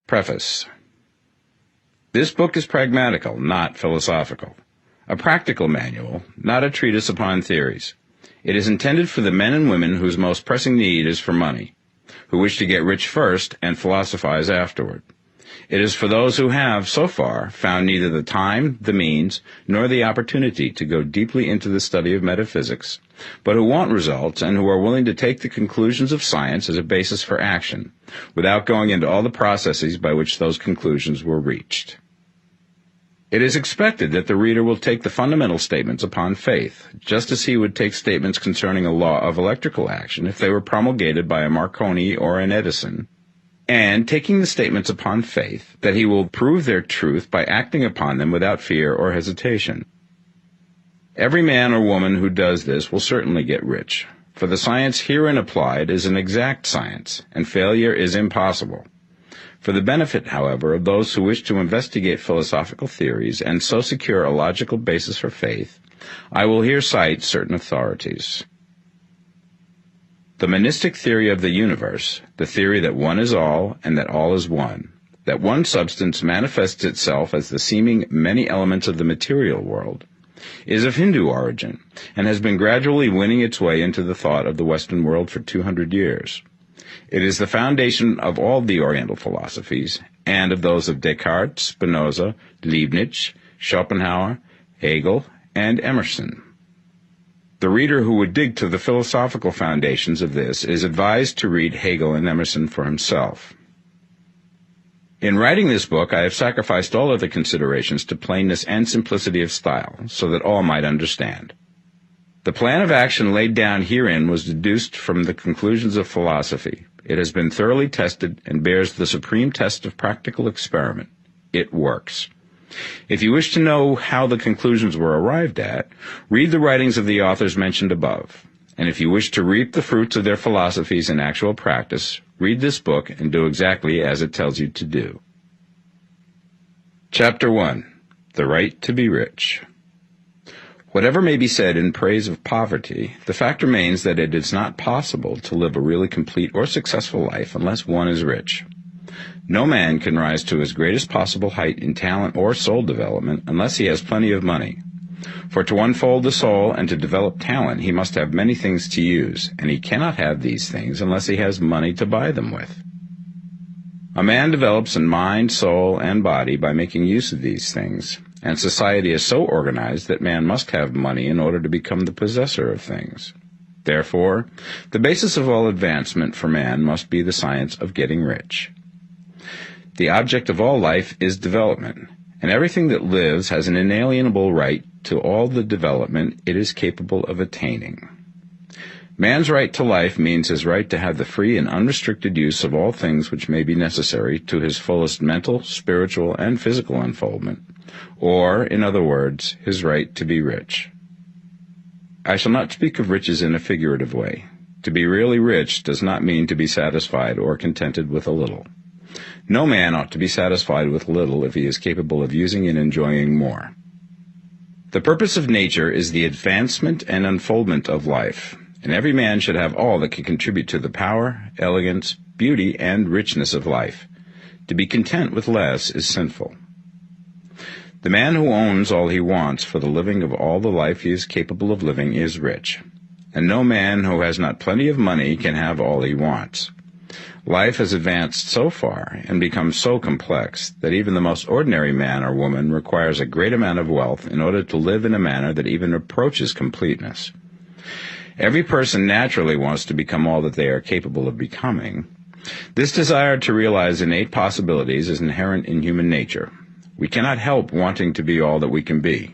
Preface. This book is pragmatical, not philosophical. A practical manual, not a treatise upon theories. It is intended for the men and women whose most pressing need is for money, who wish to get rich first and philosophize afterward. It is for those who have, so far, found neither the time, the means, nor the opportunity to go deeply into the study of metaphysics, but who want results and who are willing to take the conclusions of science as a basis for action, without going into all the processes by which those conclusions were reached. It is expected that the reader will take the fundamental statements upon faith, just as he would take statements concerning a law of electrical action if they were promulgated by a Marconi or an Edison, and taking the statements upon faith that he will prove their truth by acting upon them without fear or hesitation. Every man or woman who does this will certainly get rich, for the science herein applied is an exact science, and failure is impossible. For the benefit, however, of those who wish to investigate philosophical theories and so secure a logical basis for faith, I will here cite certain authorities. The monistic theory of the universe, the theory that one is all and that all is one, that one substance manifests itself as the seeming many elements of the material world, is of Hindu origin and has been gradually winning its way into the thought of the Western world for 200 years. It is the foundation of all the Oriental philosophies and of those of Descartes, Spinoza, Leibniz, Schopenhauer, Hegel, and Emerson. The reader who would dig to the philosophical foundations of this is advised to read Hegel and Emerson for himself. In writing this book, I have sacrificed all other considerations to plainness and simplicity of style, so that all might understand. The plan of action laid down herein was deduced from the conclusions of philosophy. It has been thoroughly tested and bears the supreme test of practical experiment. It works. If you wish to know how the conclusions were arrived at, read the writings of the authors mentioned above. And if you wish to reap the fruits of their philosophies in actual practice, read this book and do exactly as it tells you to do. Chapter 1. The Right to be Rich. Whatever may be said in praise of poverty, the fact remains that it is not possible to live a really complete or successful life unless one is rich. No man can rise to his greatest possible height in talent or soul development unless he has plenty of money. For to unfold the soul and to develop talent, he must have many things to use, and he cannot have these things unless he has money to buy them with. A man develops in mind, soul, and body by making use of these things, and society is so organized that man must have money in order to become the possessor of things. Therefore, the basis of all advancement for man must be the science of getting rich. The object of all life is development, and everything that lives has an inalienable right to all the development it is capable of attaining. Man's right to life means his right to have the free and unrestricted use of all things which may be necessary to his fullest mental, spiritual, and physical unfoldment, or, in other words, his right to be rich. I shall not speak of riches in a figurative way. To be really rich does not mean to be satisfied or contented with a little. No man ought to be satisfied with little if he is capable of using and enjoying more. The purpose of nature is the advancement and unfoldment of life, and every man should have all that can contribute to the power, elegance, beauty, and richness of life. To be content with less is sinful. The man who owns all he wants for the living of all the life he is capable of living is rich, and no man who has not plenty of money can have all he wants. Life has advanced so far and become so complex that even the most ordinary man or woman requires a great amount of wealth in order to live in a manner that even approaches completeness. Every person naturally wants to become all that they are capable of becoming. This desire to realize innate possibilities is inherent in human nature. We cannot help wanting to be all that we can be.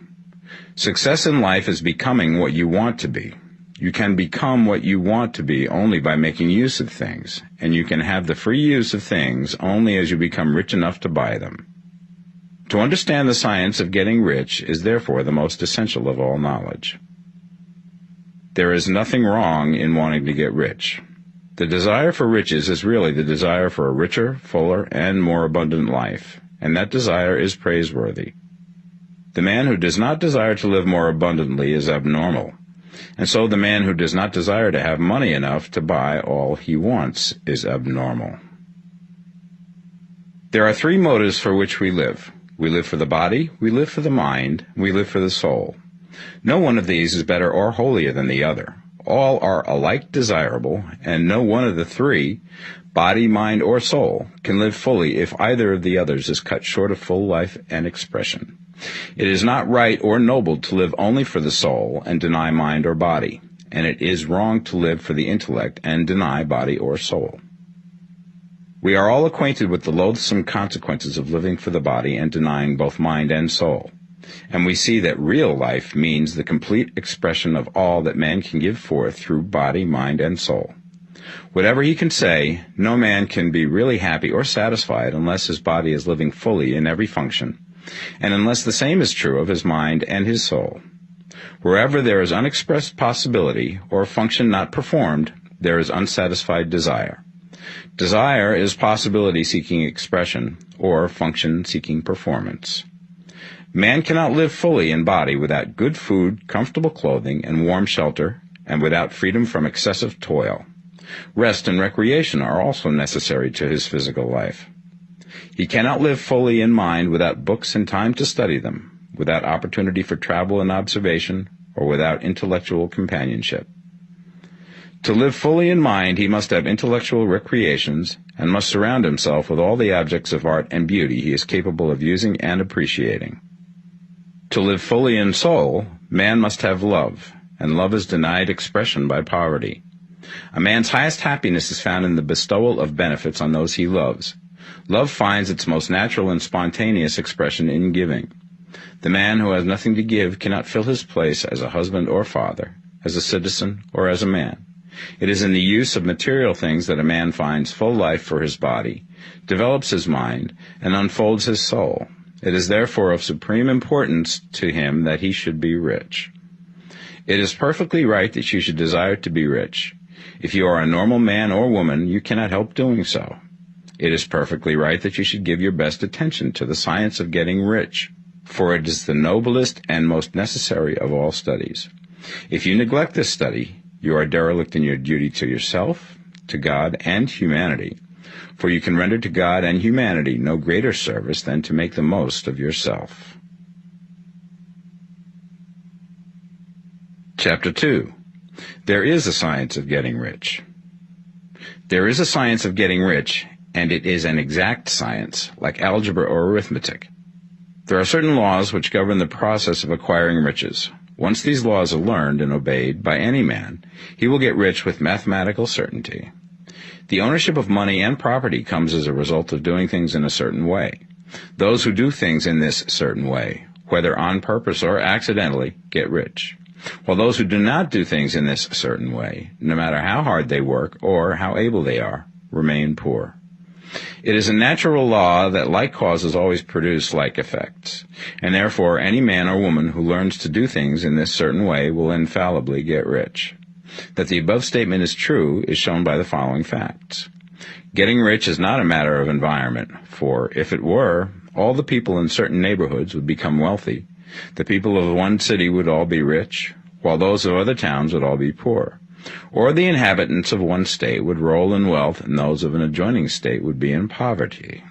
Success in life is becoming what you want to be. You can become what you want to be only by making use of things, and you can have the free use of things only as you become rich enough to buy them. To understand the science of getting rich is therefore the most essential of all knowledge. There is nothing wrong in wanting to get rich. The desire for riches is really the desire for a richer, fuller, and more abundant life, and that desire is praiseworthy. The man who does not desire to live more abundantly is abnormal. And so the man who does not desire to have money enough to buy all he wants is abnormal. There are three motives for which we live. We live for the body, we live for the mind, we live for the soul. No one of these is better or holier than the other. All are alike desirable, and no one of the three, body, mind, or soul, can live fully if either of the others is cut short of full life and expression. It is not right or noble to live only for the soul and deny mind or body, and it is wrong to live for the intellect and deny body or soul. We are all acquainted with the loathsome consequences of living for the body and denying both mind and soul, and we see that real life means the complete expression of all that man can give forth through body, mind, and soul. Whatever he can say, no man can be really happy or satisfied unless his body is living fully in every function, and unless the same is true of his mind and his soul. Wherever there is unexpressed possibility or function not performed, there is unsatisfied desire. Desire is possibility seeking expression, or function seeking performance. Man cannot live fully in body without good food, comfortable clothing, and warm shelter, and without freedom from excessive toil. Rest and recreation are also necessary to his physical life. He cannot live fully in mind without books and time to study them, without opportunity for travel and observation, or without intellectual companionship. To live fully in mind, he must have intellectual recreations and must surround himself with all the objects of art and beauty he is capable of using and appreciating. To live fully in soul, man must have love, and love is denied expression by poverty. A man's highest happiness is found in the bestowal of benefits on those he loves. Love finds its most natural and spontaneous expression in giving. The man who has nothing to give cannot fill his place as a husband or father, as a citizen or as a man. It is in the use of material things that a man finds full life for his body, develops his mind, and unfolds his soul. It is therefore of supreme importance to him that he should be rich. It is perfectly right that you should desire to be rich. If you are a normal man or woman, you cannot help doing so. It is perfectly right that you should give your best attention to the science of getting rich, for it is the noblest and most necessary of all studies. If you neglect this study, you are derelict in your duty to yourself, to God, and humanity, for you can render to God and humanity no greater service than to make the most of yourself. Chapter 2. There is a science of getting rich. There is a science of getting rich, and it is an exact science, like algebra or arithmetic. There are certain laws which govern the process of acquiring riches. Once these laws are learned and obeyed by any man, he will get rich with mathematical certainty. The ownership of money and property comes as a result of doing things in a certain way. Those who do things in this certain way, whether on purpose or accidentally, get rich, while those who do not do things in this certain way, no matter how hard they work or how able they are, remain poor. It is a natural law that like causes always produce like effects, and therefore any man or woman who learns to do things in this certain way will infallibly get rich. That the above statement is true is shown by the following facts. Getting rich is not a matter of environment, for if it were, all the people in certain neighborhoods would become wealthy. The people of one city would all be rich, while those of other towns would all be poor. Or the inhabitants of one state would roll in wealth, and those of an adjoining state would be in poverty.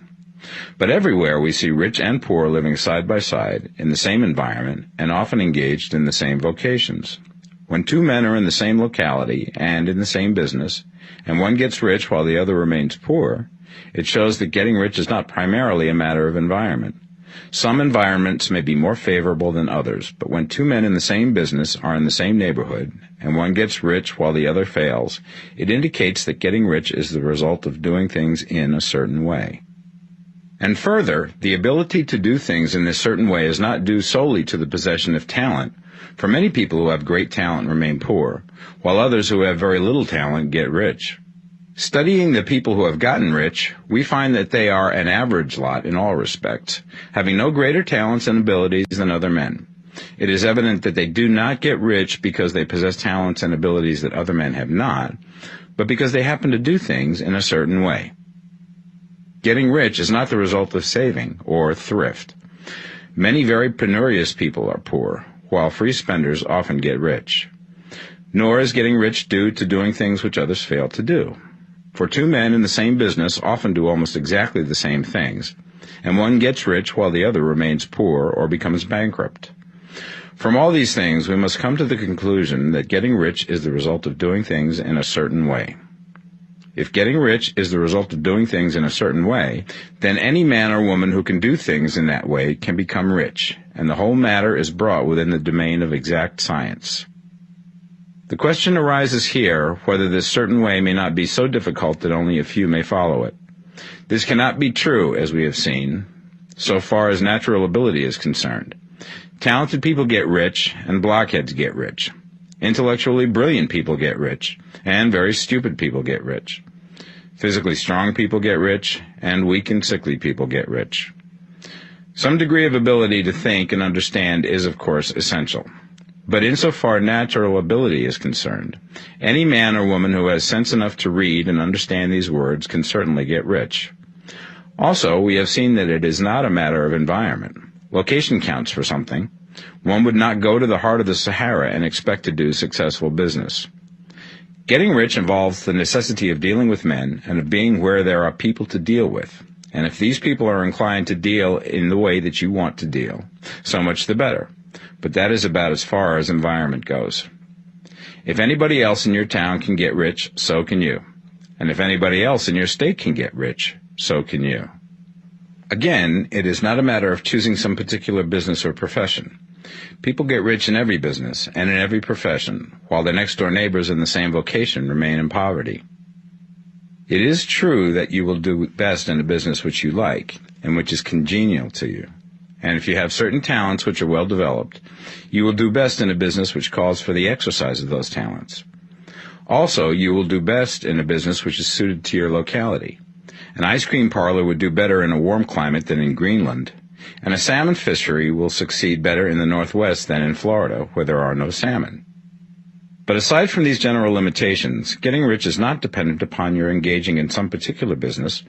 But everywhere we see rich and poor living side by side, in the same environment, and often engaged in the same vocations. When two men are in the same locality and in the same business, and one gets rich while the other remains poor, it shows that getting rich is not primarily a matter of environment. Some environments may be more favorable than others, but when two men in the same business are in the same neighborhood, and one gets rich while the other fails, it indicates that getting rich is the result of doing things in a certain way. And further, the ability to do things in this certain way is not due solely to the possession of talent, for many people who have great talent remain poor, while others who have very little talent get rich. Studying the people who have gotten rich, we find that they are an average lot in all respects, having no greater talents and abilities than other men. It is evident that they do not get rich because they possess talents and abilities that other men have not, but because they happen to do things in a certain way. Getting rich is not the result of saving or thrift. Many very penurious people are poor, while free spenders often get rich. Nor is getting rich due to doing things which others fail to do. For two men in the same business often do almost exactly the same things, and one gets rich while the other remains poor or becomes bankrupt. From all these things, we must come to the conclusion that getting rich is the result of doing things in a certain way. If getting rich is the result of doing things in a certain way, then any man or woman who can do things in that way can become rich, and the whole matter is brought within the domain of exact science. The question arises here whether this certain way may not be so difficult that only a few may follow it. This cannot be true, as we have seen, so far as natural ability is concerned. Talented people get rich, and blockheads get rich. Intellectually brilliant people get rich, and very stupid people get rich. Physically strong people get rich, and weak and sickly people get rich. Some degree of ability to think and understand is, of course, essential. But insofar natural ability is concerned, any man or woman who has sense enough to read and understand these words can certainly get rich. Also, we have seen that it is not a matter of environment. Location counts for something. One would not go to the heart of the Sahara and expect to do successful business. Getting rich involves the necessity of dealing with men and of being where there are people to deal with. And if these people are inclined to deal in the way that you want to deal, so much the better. But that is about as far as environment goes. If anybody else in your town can get rich, so can you. And if anybody else in your state can get rich, so can you. Again, it is not a matter of choosing some particular business or profession. People get rich in every business and in every profession, while their next-door neighbors in the same vocation remain in poverty. It is true that you will do best in a business which you like and which is congenial to you. And if you have certain talents which are well developed, you will do best in a business which calls for the exercise of those talents. Also, you will do best in a business which is suited to your locality. An ice cream parlor would do better in a warm climate than in Greenland, and a salmon fishery will succeed better in the Northwest than in Florida, where there are no salmon. But aside from these general limitations, getting rich is not dependent upon your engaging in some particular business,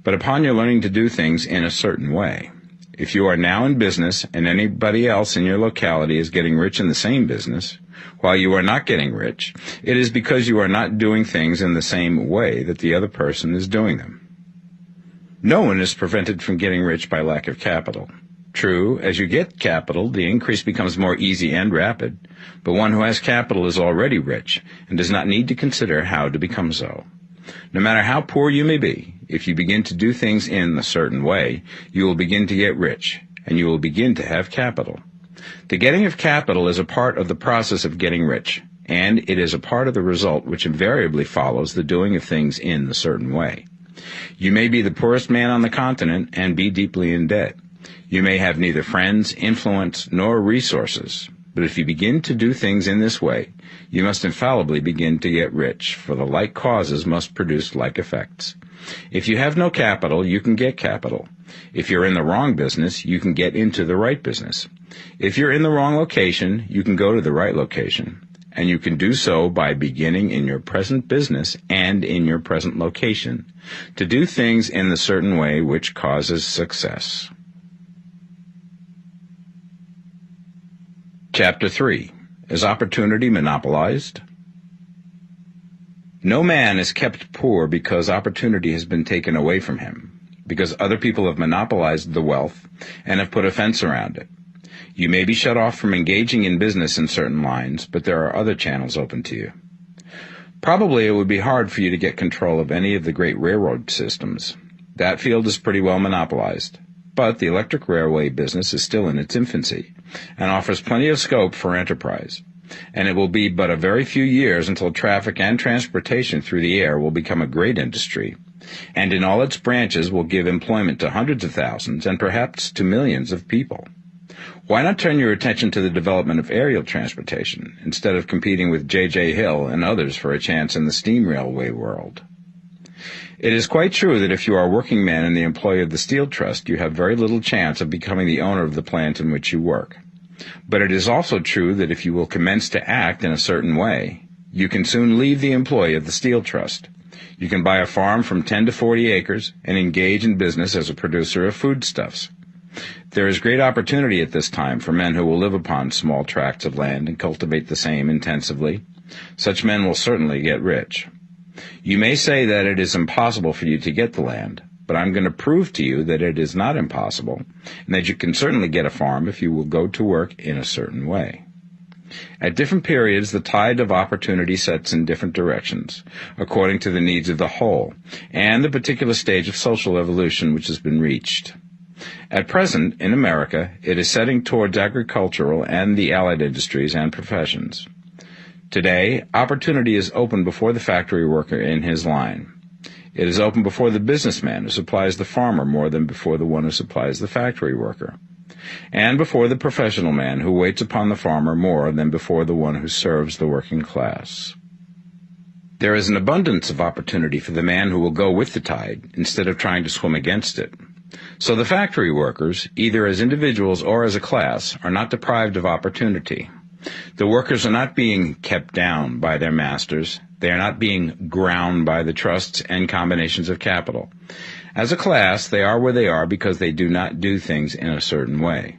but upon your learning to do things in a certain way. If you are now in business and anybody else in your locality is getting rich in the same business, while you are not getting rich, it is because you are not doing things in the same way that the other person is doing them. No one is prevented from getting rich by lack of capital. True, as you get capital, the increase becomes more easy and rapid, but one who has capital is already rich and does not need to consider how to become so. No matter how poor you may be, if you begin to do things in a certain way, you will begin to get rich, and you will begin to have capital. The getting of capital is a part of the process of getting rich, and it is a part of the result which invariably follows the doing of things in a certain way. You may be the poorest man on the continent and be deeply in debt. You may have neither friends, influence, nor resources, but if you begin to do things in this way, you must infallibly begin to get rich, for the like causes must produce like effects. If you have no capital, you can get capital. If you're in the wrong business, you can get into the right business. If you're in the wrong location, you can go to the right location. And you can do so by beginning in your present business and in your present location to do things in the certain way which causes success. Chapter 3. Is opportunity monopolized? No man is kept poor because opportunity has been taken away from him, because other people have monopolized the wealth and have put a fence around it. You may be shut off from engaging in business in certain lines, but there are other channels open to you. Probably it would be hard for you to get control of any of the great railroad systems. That field is pretty well monopolized. But the electric railway business is still in its infancy and offers plenty of scope for enterprise. And it will be but a very few years until traffic and transportation through the air will become a great industry, and in all its branches will give employment to hundreds of thousands and perhaps to millions of people. Why not turn your attention to the development of aerial transportation instead of competing with J.J. Hill and others for a chance in the steam railway world? It is quite true that if you are a working man in the employ of the Steel Trust, you have very little chance of becoming the owner of the plant in which you work. But it is also true that if you will commence to act in a certain way, you can soon leave the employ of the Steel Trust. You can buy a farm from 10 to 40 acres and engage in business as a producer of foodstuffs. There is great opportunity at this time for men who will live upon small tracts of land and cultivate the same intensively. Such men will certainly get rich. You may say that it is impossible for you to get the land, but I'm going to prove to you that it is not impossible, and that you can certainly get a farm if you will go to work in a certain way. At different periods, the tide of opportunity sets in different directions, according to the needs of the whole, and the particular stage of social evolution which has been reached. At present, in America, it is setting towards agricultural and the allied industries and professions. Today, opportunity is open before the factory worker in his line. It is open before the businessman who supplies the farmer more than before the one who supplies the factory worker, and before the professional man who waits upon the farmer more than before the one who serves the working class. There is an abundance of opportunity for the man who will go with the tide instead of trying to swim against it. So the factory workers, either as individuals or as a class, are not deprived of opportunity. The workers are not being kept down by their masters. They are not being ground by the trusts and combinations of capital. As a class, they are where they are because they do not do things in a certain way.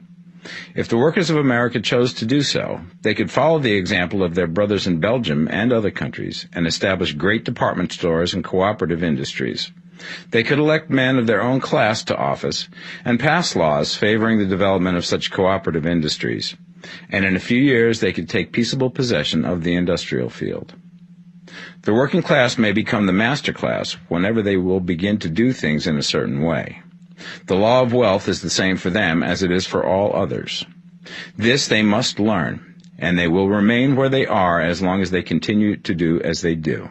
If the workers of America chose to do so, they could follow the example of their brothers in Belgium and other countries and establish great department stores and cooperative industries. They could elect men of their own class to office and pass laws favoring the development of such cooperative industries, and in a few years they could take peaceable possession of the industrial field. The working class may become the master class whenever they will begin to do things in a certain way. The law of wealth is the same for them as it is for all others. This they must learn, and they will remain where they are as long as they continue to do as they do.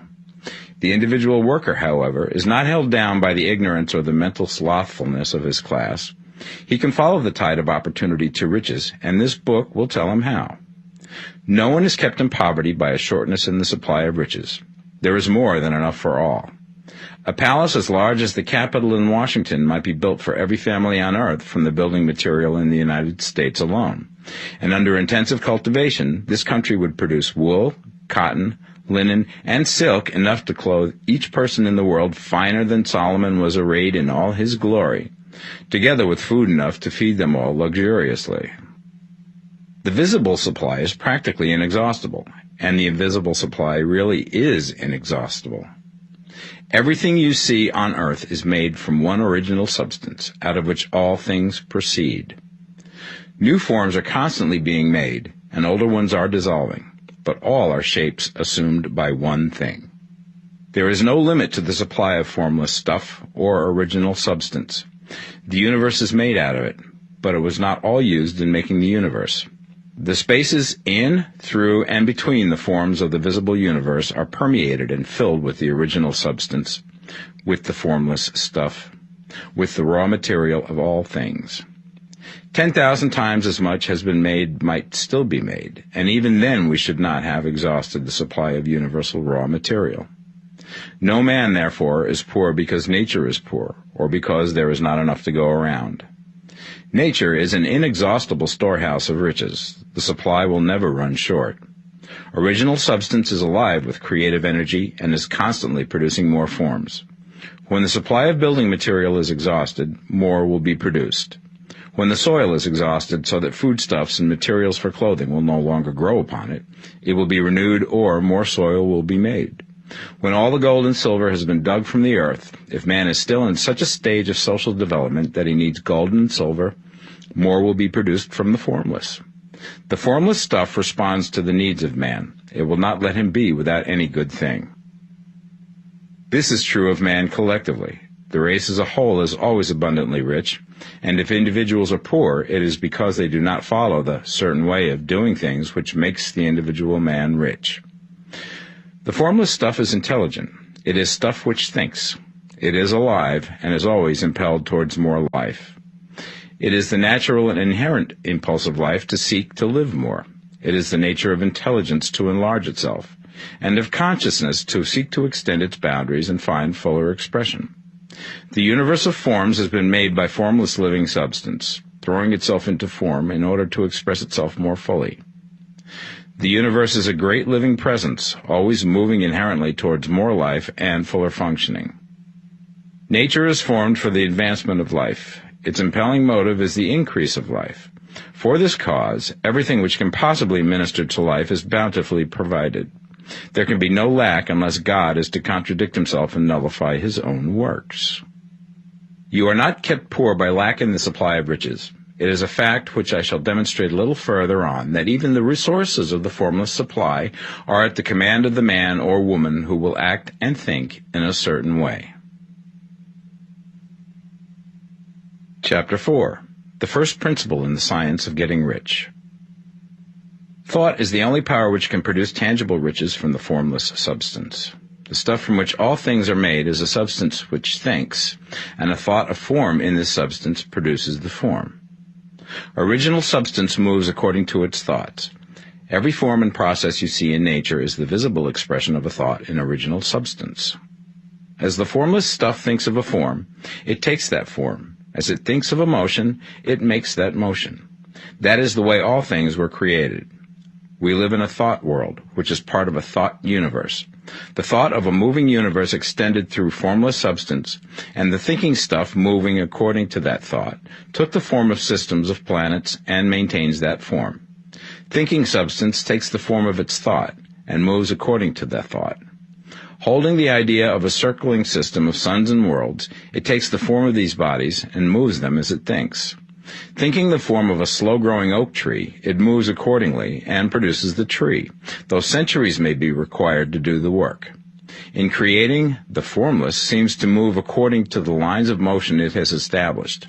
The individual worker, however, is not held down by the ignorance or the mental slothfulness of his class. He can follow the tide of opportunity to riches, and this book will tell him how. No one is kept in poverty by a shortness in the supply of riches. There is more than enough for all. A palace as large as the Capitol in Washington might be built for every family on earth from the building material in the United States alone. And under intensive cultivation, this country would produce wool, cotton, linen, and silk enough to clothe each person in the world finer than Solomon was arrayed in all his glory, together with food enough to feed them all luxuriously. The visible supply is practically inexhaustible, and the invisible supply really is inexhaustible. Everything you see on earth is made from one original substance, out of which all things proceed. New forms are constantly being made, and older ones are dissolving, but all are shapes assumed by one thing. There is no limit to the supply of formless stuff or original substance. The universe is made out of it, but it was not all used in making the universe. The spaces in, through, and between the forms of the visible universe are permeated and filled with the original substance, with the formless stuff, with the raw material of all things. 10,000 times as much has been made might still be made, and even then we should not have exhausted the supply of universal raw material. No man, therefore, is poor because nature is poor, or because there is not enough to go around. Nature is an inexhaustible storehouse of riches. The supply will never run short. Original substance is alive with creative energy and is constantly producing more forms. When the supply of building material is exhausted, more will be produced. When the soil is exhausted so that foodstuffs and materials for clothing will no longer grow upon it, it will be renewed or more soil will be made. When all the gold and silver has been dug from the earth, if man is still in such a stage of social development that he needs gold and silver, more will be produced from the formless. The formless stuff responds to the needs of man. It will not let him be without any good thing. This is true of man collectively. The race as a whole is always abundantly rich, and if individuals are poor, it is because they do not follow the certain way of doing things which makes the individual man rich. The formless stuff is intelligent. It is stuff which thinks. It is alive and is always impelled towards more life. It is the natural and inherent impulse of life to seek to live more. It is the nature of intelligence to enlarge itself, and of consciousness to seek to extend its boundaries and find fuller expression. The universe of forms has been made by formless living substance, throwing itself into form in order to express itself more fully. The universe is a great living presence, always moving inherently towards more life and fuller functioning. Nature is formed for the advancement of life. Its impelling motive is the increase of life. For this cause, everything which can possibly minister to life is bountifully provided. There can be no lack unless God is to contradict himself and nullify his own works. You are not kept poor by lack in the supply of riches. It is a fact which I shall demonstrate a little further on, that even the resources of the formless supply are at the command of the man or woman who will act and think in a certain way. Chapter 4. The first principle in the science of getting rich. Thought is the only power which can produce tangible riches from the formless substance. The stuff from which all things are made is a substance which thinks, and a thought of form in this substance produces the form. Original substance moves according to its thoughts. Every form and process you see in nature is the visible expression of a thought in original substance. As the formless stuff thinks of a form, it takes that form. As it thinks of a motion, it makes that motion. That is the way all things were created. We live in a thought world, which is part of a thought universe. The thought of a moving universe extended through formless substance, and the thinking stuff moving according to that thought, took the form of systems of planets and maintains that form. Thinking substance takes the form of its thought and moves according to that thought. Holding the idea of a circling system of suns and worlds, it takes the form of these bodies and moves them as it thinks. Thinking the form of a slow-growing oak tree, it moves accordingly and produces the tree, though centuries may be required to do the work. In creating, the formless seems to move according to the lines of motion it has established.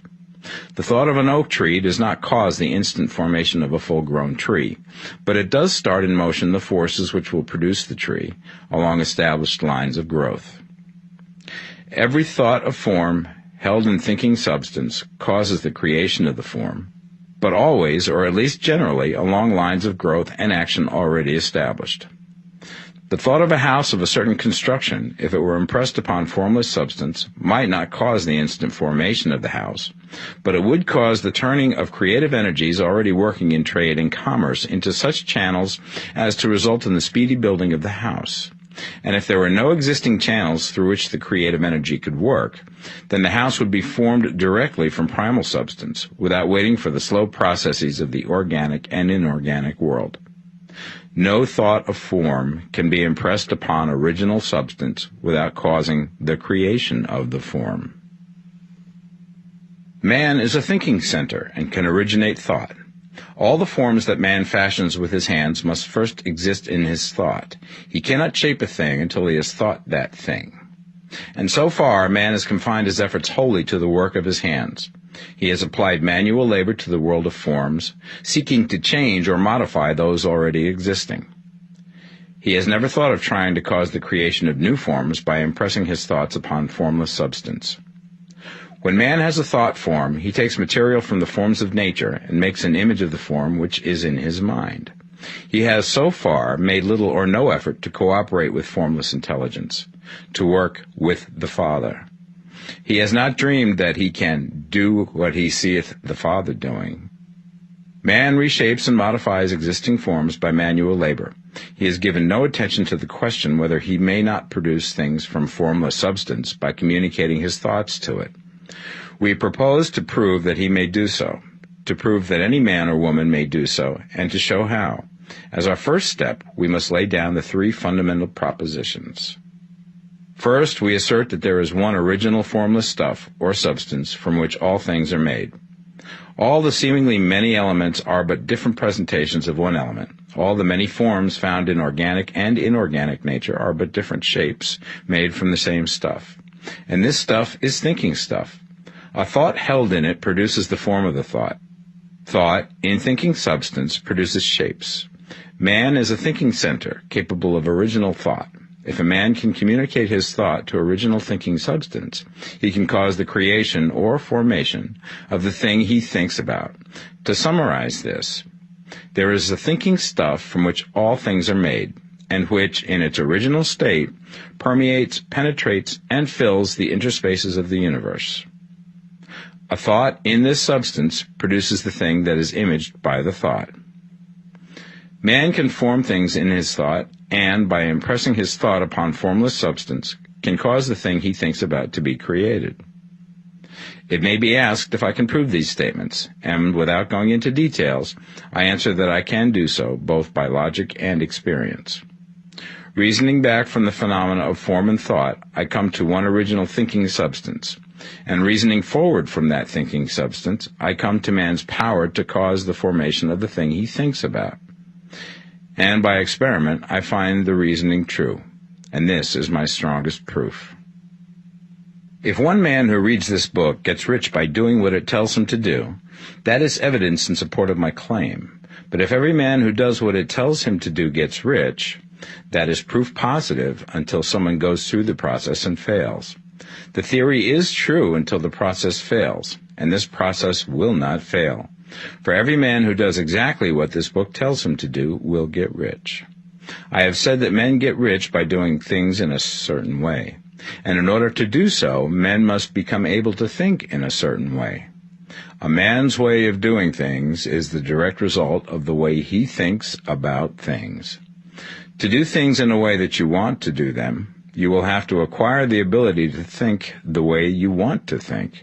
The thought of an oak tree does not cause the instant formation of a full-grown tree, but it does start in motion the forces which will produce the tree along established lines of growth. Every thought of form held in thinking substance causes the creation of the form, but always, or at least generally, along lines of growth and action already established. The thought of a house of a certain construction, if it were impressed upon formless substance, might not cause the instant formation of the house, but it would cause the turning of creative energies already working in trade and commerce into such channels as to result in the speedy building of the house. And if there were no existing channels through which the creative energy could work, then the house would be formed directly from primal substance, without waiting for the slow processes of the organic and inorganic world. No thought of form can be impressed upon original substance without causing the creation of the form. Man is a thinking center and can originate thought. All the forms that man fashions with his hands must first exist in his thought. He cannot shape a thing until he has thought that thing. And so far, man has confined his efforts wholly to the work of his hands. He has applied manual labor to the world of forms, seeking to change or modify those already existing. He has never thought of trying to cause the creation of new forms by impressing his thoughts upon formless substance. When man has a thought form, he takes material from the forms of nature and makes an image of the form which is in his mind. He has so far made little or no effort to cooperate with formless intelligence, to work with the Father. He has not dreamed that he can do what he seeth the Father doing. Man reshapes and modifies existing forms by manual labor. He has given no attention to the question whether he may not produce things from formless substance by communicating his thoughts to it. We propose to prove that he may do so, to prove that any man or woman may do so, and to show how. As our first step, we must lay down the three fundamental propositions. First, we assert that there is one original formless stuff, or substance, from which all things are made. All the seemingly many elements are but different presentations of one element. All the many forms found in organic and inorganic nature are but different shapes, made from the same stuff. And this stuff is thinking stuff. A thought held in it produces the form of the thought. Thought, in thinking substance, produces shapes. Man is a thinking center, capable of original thought. If a man can communicate his thought to original thinking substance, he can cause the creation or formation of the thing he thinks about. To summarize this, there is a thinking stuff from which all things are made, and which, in its original state, permeates, penetrates, and fills the interspaces of the universe. A thought in this substance produces the thing that is imaged by the thought. Man can form things in his thought, and, by impressing his thought upon formless substance, can cause the thing he thinks about to be created. It may be asked if I can prove these statements, and without going into details, I answer that I can do so, both by logic and experience. Reasoning back from the phenomena of form and thought, I come to one original thinking substance. And reasoning forward from that thinking substance, I come to man's power to cause the formation of the thing he thinks about. And by experiment, I find the reasoning true. And this is my strongest proof. If one man who reads this book gets rich by doing what it tells him to do, that is evidence in support of my claim. But if every man who does what it tells him to do gets rich, that is proof positive until someone goes through the process and fails. The theory is true until the process fails, and this process will not fail. For every man who does exactly what this book tells him to do will get rich. I have said that men get rich by doing things in a certain way. And in order to do so, men must become able to think in a certain way. A man's way of doing things is the direct result of the way he thinks about things. To do things in a way that you want to do them, you will have to acquire the ability to think the way you want to think.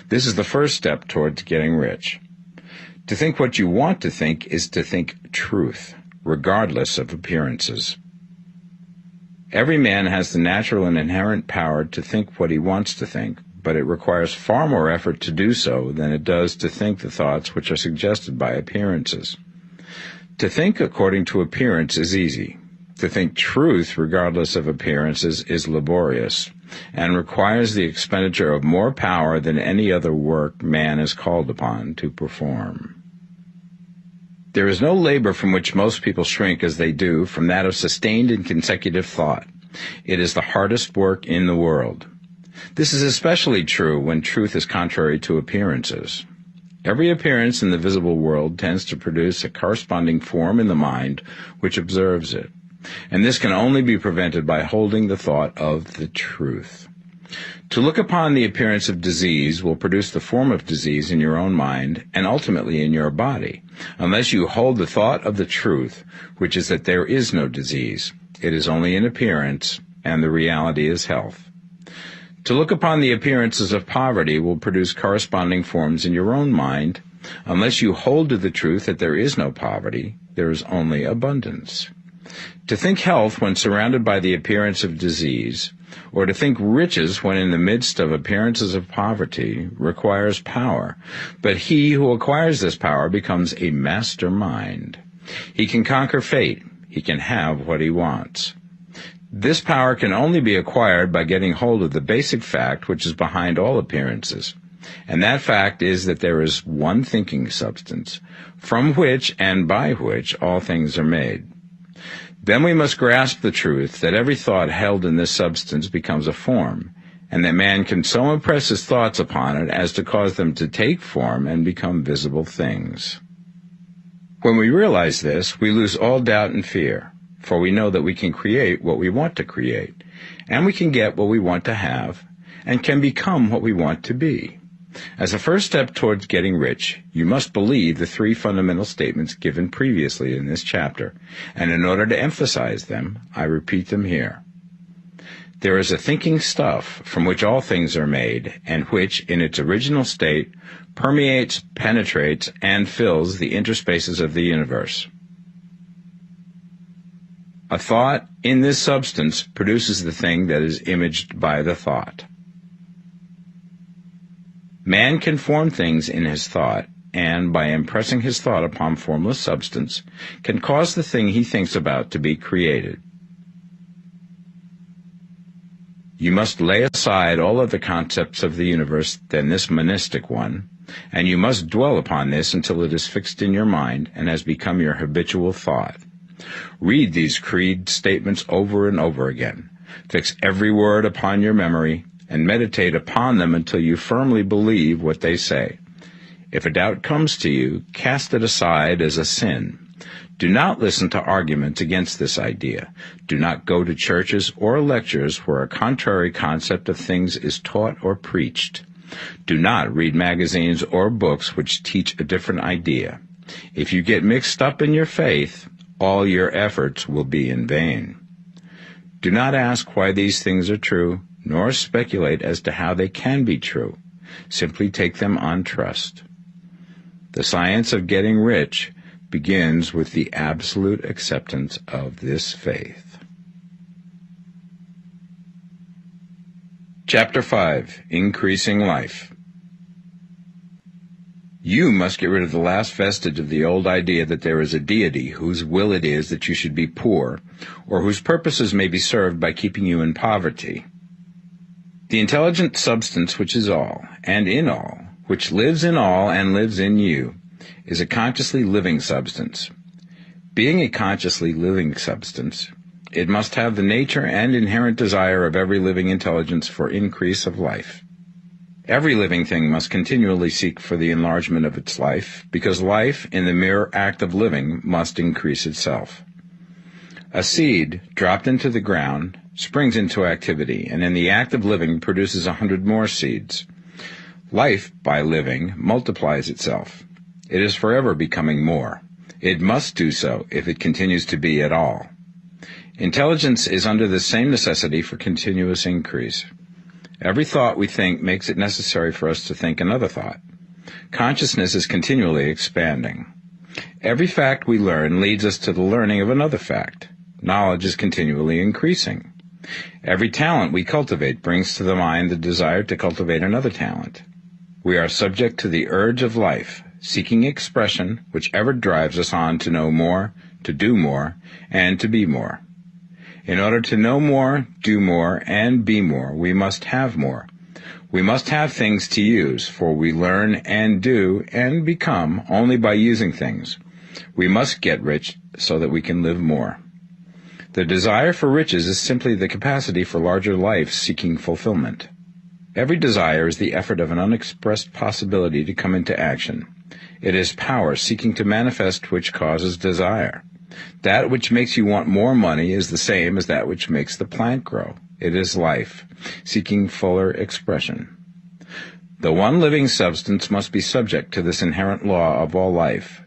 This is the first step towards getting rich. To think what you want to think is to think truth, regardless of appearances. Every man has the natural and inherent power to think what he wants to think, but it requires far more effort to do so than it does to think the thoughts which are suggested by appearances. To think according to appearance is easy. To think truth regardless of appearances is laborious, and requires the expenditure of more power than any other work man is called upon to perform. There is no labor from which most people shrink as they do from that of sustained and consecutive thought. It is the hardest work in the world. This is especially true when truth is contrary to appearances. Every appearance in the visible world tends to produce a corresponding form in the mind which observes it, and this can only be prevented by holding the thought of the truth. To look upon the appearance of disease will produce the form of disease in your own mind and ultimately in your body, unless you hold the thought of the truth, which is that there is no disease. It is only an appearance, and the reality is health. To look upon the appearances of poverty will produce corresponding forms in your own mind, unless you hold to the truth that there is no poverty, there is only abundance. To think health when surrounded by the appearance of disease, or to think riches when in the midst of appearances of poverty, requires power. But he who acquires this power becomes a master mind. He can conquer fate. He can have what he wants. This power can only be acquired by getting hold of the basic fact which is behind all appearances. And that fact is that there is one thinking substance, from which and by which all things are made. Then we must grasp the truth that every thought held in this substance becomes a form, and that man can so impress his thoughts upon it as to cause them to take form and become visible things. When we realize this, we lose all doubt and fear, for we know that we can create what we want to create, and we can get what we want to have, and can become what we want to be. As a first step towards getting rich, you must believe the three fundamental statements given previously in this chapter, and in order to emphasize them, I repeat them here. There is a thinking stuff from which all things are made, and which, in its original state, permeates, penetrates, and fills the interspaces of the universe. A thought in this substance produces the thing that is imaged by the thought. Man can form things in his thought, and by impressing his thought upon formless substance, can cause the thing he thinks about to be created. You must lay aside all other concepts of the universe than this monistic one, and you must dwell upon this until it is fixed in your mind and has become your habitual thought. Read these creed statements over and over again. Fix every word upon your memory, and meditate upon them until you firmly believe what they say. If a doubt comes to you, cast it aside as a sin. Do not listen to arguments against this idea. Do not go to churches or lectures where a contrary concept of things is taught or preached. Do not read magazines or books which teach a different idea. If you get mixed up in your faith, all your efforts will be in vain. Do not ask why these things are true, nor speculate as to how they can be true. Simply take them on trust. The science of getting rich begins with the absolute acceptance of this faith. Chapter 5. Increasing Life. You must get rid of the last vestige of the old idea that there is a deity whose will it is that you should be poor, or whose purposes may be served by keeping you in poverty. The intelligent substance which is all, and in all, which lives in all and lives in you, is a consciously living substance. Being a consciously living substance, it must have the nature and inherent desire of every living intelligence for increase of life. Every living thing must continually seek for the enlargement of its life, because life, in the mere act of living, must increase itself. A seed, dropped into the ground, springs into activity, and in the act of living produces 100 more seeds. Life, by living, multiplies itself. It is forever becoming more. It must do so if it continues to be at all. Intelligence is under the same necessity for continuous increase. Every thought we think makes it necessary for us to think another thought. Consciousness is continually expanding. Every fact we learn leads us to the learning of another fact. Knowledge is continually increasing. Every talent we cultivate brings to the mind the desire to cultivate another talent. We are subject to the urge of life, seeking expression, which ever drives us on to know more, to do more, and to be more. In order to know more, do more, and be more, we must have more. We must have things to use, for we learn and do and become only by using things. We must get rich so that we can live more. The desire for riches is simply the capacity for larger life seeking fulfillment. Every desire is the effort of an unexpressed possibility to come into action. It is power seeking to manifest which causes desire. That which makes you want more money is the same as that which makes the plant grow. It is life, seeking fuller expression. The one living substance must be subject to this inherent law of all life.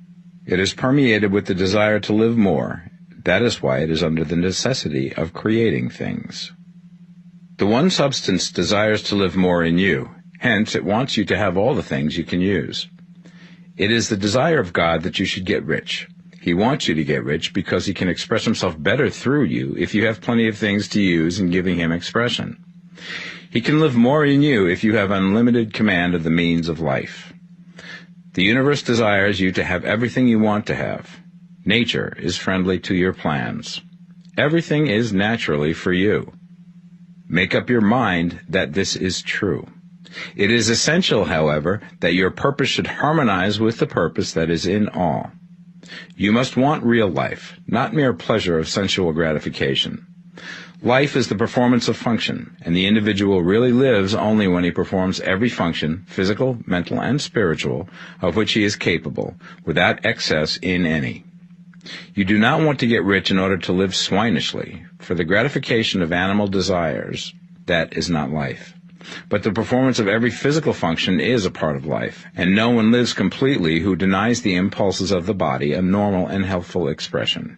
It is permeated with the desire to live more. That is why it is under the necessity of creating things. The one substance desires to live more in you. Hence, it wants you to have all the things you can use. It is the desire of God that you should get rich. He wants you to get rich because he can express himself better through you if you have plenty of things to use in giving him expression. He can live more in you if you have unlimited command of the means of life. The universe desires you to have everything you want to have. Nature is friendly to your plans. Everything is naturally for you. Make up your mind that this is true. It is essential, however, that your purpose should harmonize with the purpose that is in all. You must want real life, not mere pleasure of sensual gratification. Life is the performance of function, and the individual really lives only when he performs every function, physical, mental, and spiritual, of which he is capable, without excess in any. You do not want to get rich in order to live swinishly, for the gratification of animal desires, that is not life. But the performance of every physical function is a part of life, and no one lives completely who denies the impulses of the body a normal and healthful expression.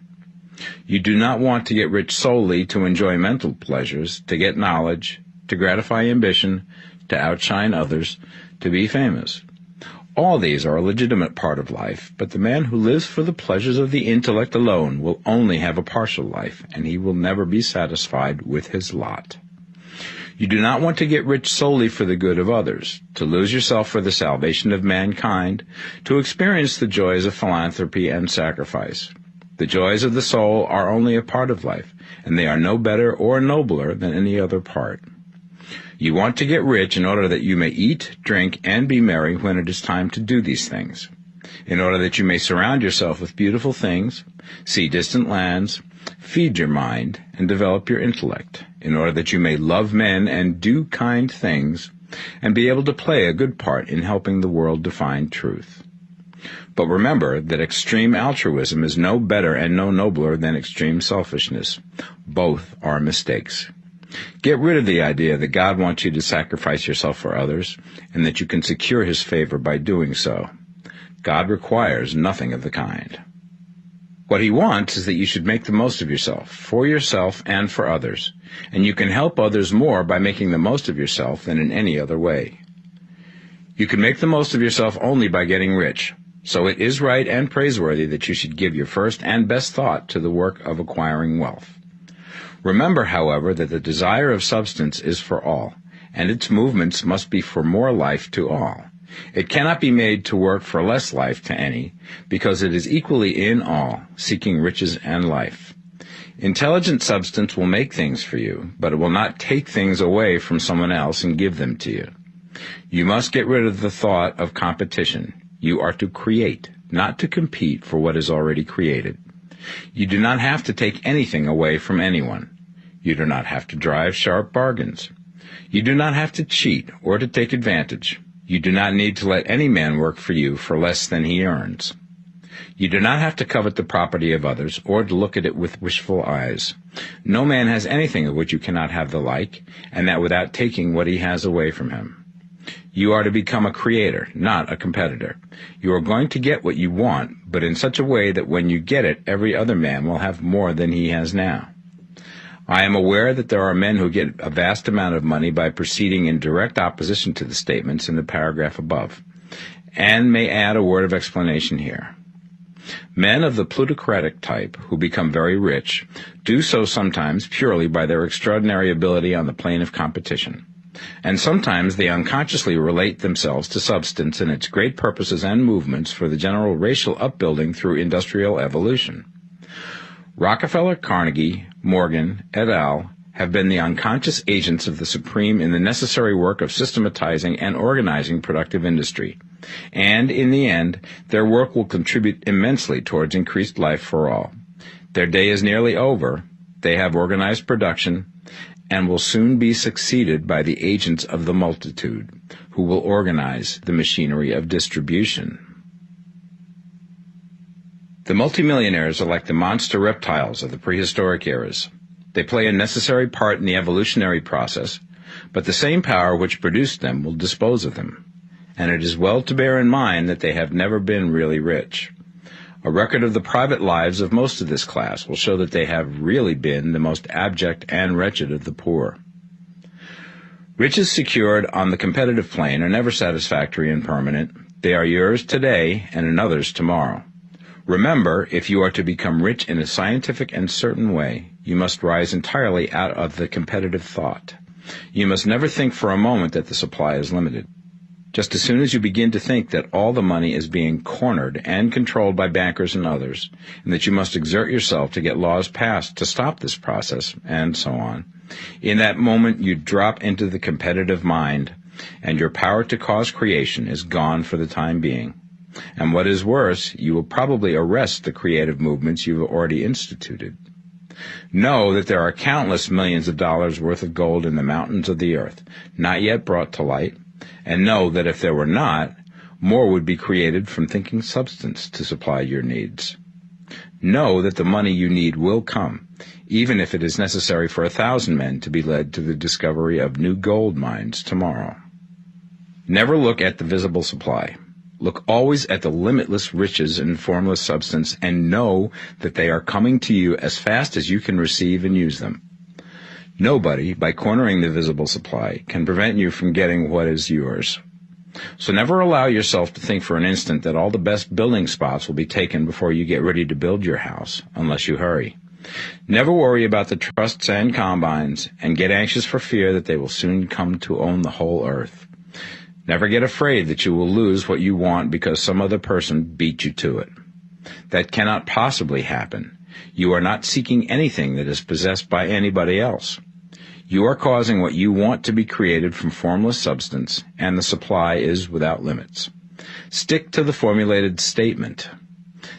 You do not want to get rich solely to enjoy mental pleasures, to get knowledge, to gratify ambition, to outshine others, to be famous. All these are a legitimate part of life, but the man who lives for the pleasures of the intellect alone will only have a partial life, and he will never be satisfied with his lot. You do not want to get rich solely for the good of others, to lose yourself for the salvation of mankind, to experience the joys of philanthropy and sacrifice. The joys of the soul are only a part of life, and they are no better or nobler than any other part. You want to get rich in order that you may eat, drink, and be merry when it is time to do these things, in order that you may surround yourself with beautiful things, see distant lands, feed your mind, and develop your intellect, in order that you may love men and do kind things, and be able to play a good part in helping the world to find truth. But remember that extreme altruism is no better and no nobler than extreme selfishness. Both are mistakes. Get rid of the idea that God wants you to sacrifice yourself for others, and that you can secure his favor by doing so. God requires nothing of the kind. What he wants is that you should make the most of yourself, for yourself and for others, and you can help others more by making the most of yourself than in any other way. You can make the most of yourself only by getting rich, so it is right and praiseworthy that you should give your first and best thought to the work of acquiring wealth. Remember, however, that the desire of substance is for all, and its movements must be for more life to all. It cannot be made to work for less life to any, because it is equally in all, seeking riches and life. Intelligent substance will make things for you, but it will not take things away from someone else and give them to you. You must get rid of the thought of competition. You are to create, not to compete for what is already created. You do not have to take anything away from anyone. You do not have to drive sharp bargains. You do not have to cheat or to take advantage. You do not need to let any man work for you for less than he earns. You do not have to covet the property of others or to look at it with wishful eyes. No man has anything of which you cannot have the like, and that without taking what he has away from him. You are to become a creator, not a competitor. You are going to get what you want, but in such a way that when you get it, every other man will have more than he has now. I am aware that there are men who get a vast amount of money by proceeding in direct opposition to the statements in the paragraph above, and may add a word of explanation here. Men of the plutocratic type who become very rich do so sometimes purely by their extraordinary ability on the plane of competition, and sometimes they unconsciously relate themselves to substance and its great purposes and movements for the general racial upbuilding through industrial evolution. Rockefeller, Carnegie, Morgan, et al. Have been the unconscious agents of the supreme in the necessary work of systematizing and organizing productive industry. And, in the end, their work will contribute immensely towards increased life for all. Their day is nearly over. They have organized production and will soon be succeeded by the agents of the multitude, who will organize the machinery of distribution. The multimillionaires are like the monster reptiles of the prehistoric eras. They play a necessary part in the evolutionary process, but the same power which produced them will dispose of them. And it is well to bear in mind that they have never been really rich. A record of the private lives of most of this class will show that they have really been the most abject and wretched of the poor. Riches secured on the competitive plane are never satisfactory and permanent. They are yours today and another's tomorrow. Remember, if you are to become rich in a scientific and certain way, you must rise entirely out of the competitive thought. You must never think for a moment that the supply is limited. Just as soon as you begin to think that all the money is being cornered and controlled by bankers and others, and that you must exert yourself to get laws passed to stop this process, and so on, in that moment you drop into the competitive mind, and your power to cause creation is gone for the time being. And what is worse, you will probably arrest the creative movements you have already instituted. Know that there are countless millions of dollars worth of gold in the mountains of the earth, not yet brought to light, and know that if there were not, more would be created from thinking substance to supply your needs. Know that the money you need will come, even if it is necessary for 1,000 men to be led to the discovery of new gold mines tomorrow. Never look at the visible supply. Look always at the limitless riches in formless substance and know that they are coming to you as fast as you can receive and use them. Nobody, by cornering the visible supply, can prevent you from getting what is yours. So never allow yourself to think for an instant that all the best building spots will be taken before you get ready to build your house, unless you hurry. Never worry about the trusts and combines, and get anxious for fear that they will soon come to own the whole earth. Never get afraid that you will lose what you want because some other person beat you to it. That cannot possibly happen. You are not seeking anything that is possessed by anybody else. You are causing what you want to be created from formless substance, and the supply is without limits. Stick to the formulated statement.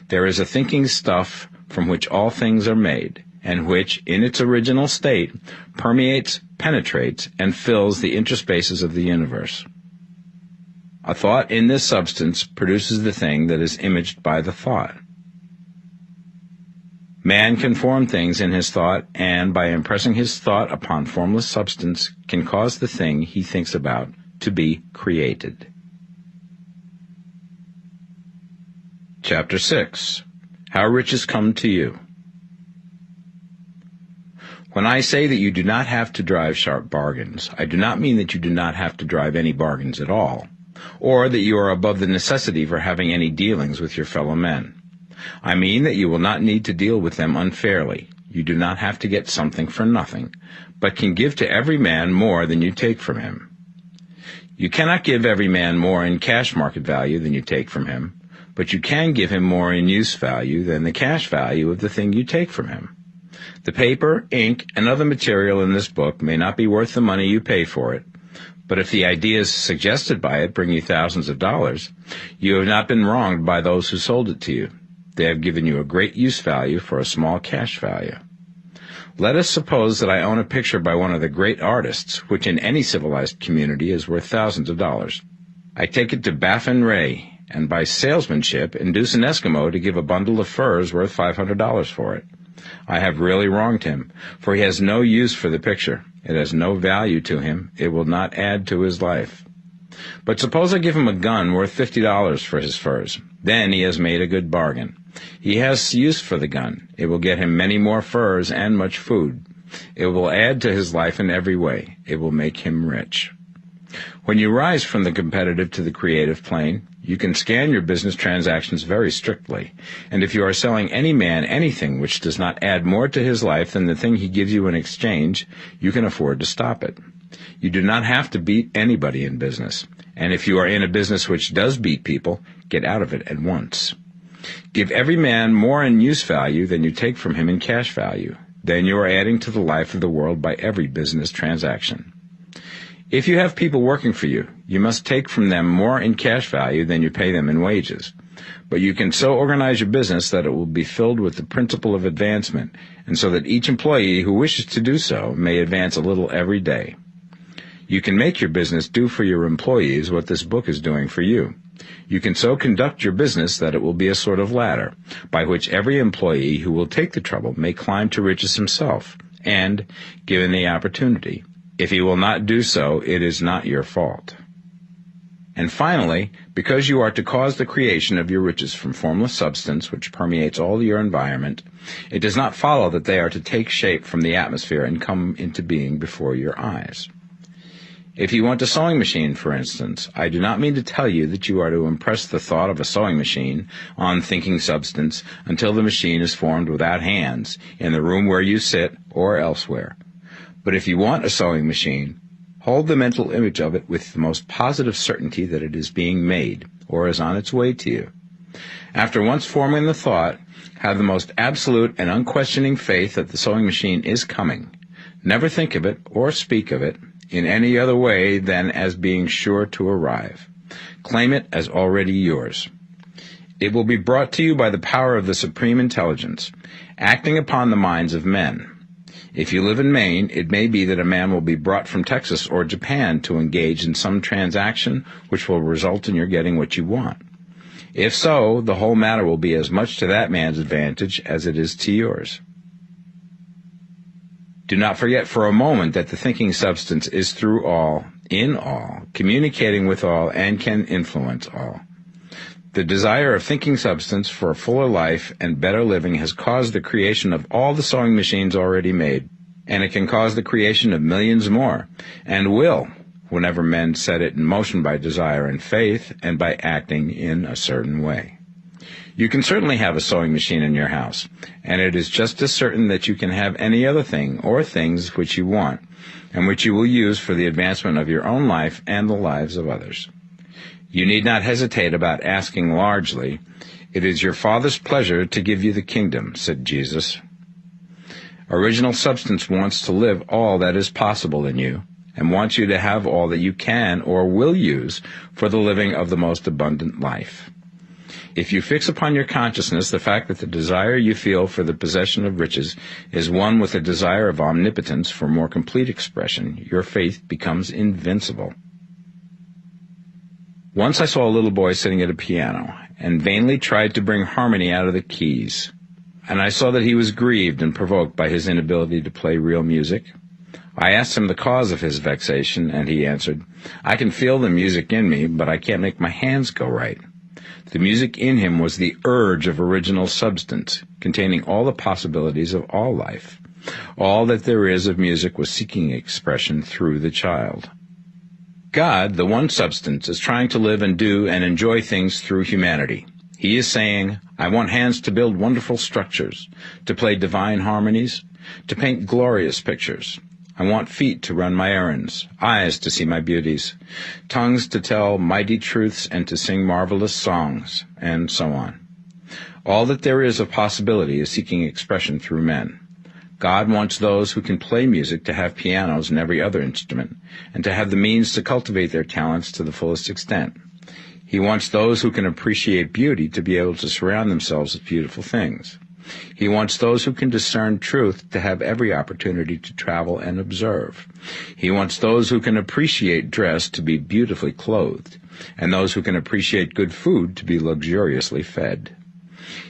There is a thinking stuff from which all things are made, and which, in its original state, permeates, penetrates, and fills the interspaces of the universe. A thought in this substance produces the thing that is imaged by the thought. Man can form things in his thought, and by impressing his thought upon formless substance, can cause the thing he thinks about to be created. Chapter 6. How Riches Come to You. When I say that you do not have to drive sharp bargains, I do not mean that you do not have to drive any bargains at all, or that you are above the necessity for having any dealings with your fellow men. I mean that you will not need to deal with them unfairly, you do not have to get something for nothing, but can give to every man more than you take from him. You cannot give every man more in cash market value than you take from him, but you can give him more in use value than the cash value of the thing you take from him. The paper, ink, and other material in this book may not be worth the money you pay for it, but if the ideas suggested by it bring you thousands of dollars, you have not been wronged by those who sold it to you. They have given you a great use value for a small cash value. Let us suppose that I own a picture by one of the great artists, which in any civilized community is worth thousands of dollars. I take it to Baffin Ray, and by salesmanship induce an Eskimo to give a bundle of furs worth $500 for it. I have really wronged him, for he has no use for the picture. It has no value to him. It will not add to his life. But suppose I give him a gun worth $50 for his furs. Then he has made a good bargain. He has use for the gun. It will get him many more furs and much food. It will add to his life in every way. It will make him rich. When you rise from the competitive to the creative plane, you can scan your business transactions very strictly, and if you are selling any man anything which does not add more to his life than the thing he gives you in exchange, you can afford to stop it. You do not have to beat anybody in business, and if you are in a business which does beat people, get out of it at once. Give every man more in use value than you take from him in cash value. Then you are adding to the life of the world by every business transaction. If you have people working for you, you must take from them more in cash value than you pay them in wages. But you can so organize your business that it will be filled with the principle of advancement, and so that each employee who wishes to do so may advance a little every day. You can make your business do for your employees what this book is doing for you. You can so conduct your business that it will be a sort of ladder, by which every employee who will take the trouble may climb to riches himself, and, given the opportunity, if he will not do so, it is not your fault. And finally, because you are to cause the creation of your riches from formless substance which permeates all your environment, it does not follow that they are to take shape from the atmosphere and come into being before your eyes. If you want a sewing machine, for instance, I do not mean to tell you that you are to impress the thought of a sewing machine on thinking substance until the machine is formed without hands, in the room where you sit or elsewhere. But if you want a sewing machine, hold the mental image of it with the most positive certainty that it is being made, or is on its way to you. After once forming the thought, have the most absolute and unquestioning faith that the sewing machine is coming. Never think of it, or speak of it, in any other way than as being sure to arrive. Claim it as already yours. It will be brought to you by the power of the Supreme Intelligence, acting upon the minds of men. If you live in Maine, it may be that a man will be brought from Texas or Japan to engage in some transaction which will result in your getting what you want. If so, the whole matter will be as much to that man's advantage as it is to yours. Do not forget for a moment that the thinking substance is through all, in all, communicating with all, and can influence all. The desire of thinking substance for a fuller life and better living has caused the creation of all the sewing machines already made, and it can cause the creation of millions more, and will, whenever men set it in motion by desire and faith, and by acting in a certain way. You can certainly have a sewing machine in your house, and it is just as certain that you can have any other thing or things which you want, and which you will use for the advancement of your own life and the lives of others. You need not hesitate about asking largely. It is your Father's pleasure to give you the kingdom, said Jesus. Original substance wants to live all that is possible in you, and wants you to have all that you can or will use for the living of the most abundant life. If you fix upon your consciousness the fact that the desire you feel for the possession of riches is one with a desire of omnipotence for more complete expression, your faith becomes invincible. Once I saw a little boy sitting at a piano, and vainly tried to bring harmony out of the keys, and I saw that he was grieved and provoked by his inability to play real music. I asked him the cause of his vexation, and he answered, "I can feel the music in me, but I can't make my hands go right." The music in him was the urge of original substance, containing all the possibilities of all life. All that there is of music was seeking expression through the child. God, the one substance, is trying to live and do and enjoy things through humanity. He is saying, I want hands to build wonderful structures, to play divine harmonies, to paint glorious pictures. I want feet to run my errands, eyes to see my beauties, tongues to tell mighty truths and to sing marvelous songs, and so on. All that there is of possibility is seeking expression through men. God wants those who can play music to have pianos and every other instrument, and to have the means to cultivate their talents to the fullest extent. He wants those who can appreciate beauty to be able to surround themselves with beautiful things. He wants those who can discern truth to have every opportunity to travel and observe. He wants those who can appreciate dress to be beautifully clothed, and those who can appreciate good food to be luxuriously fed.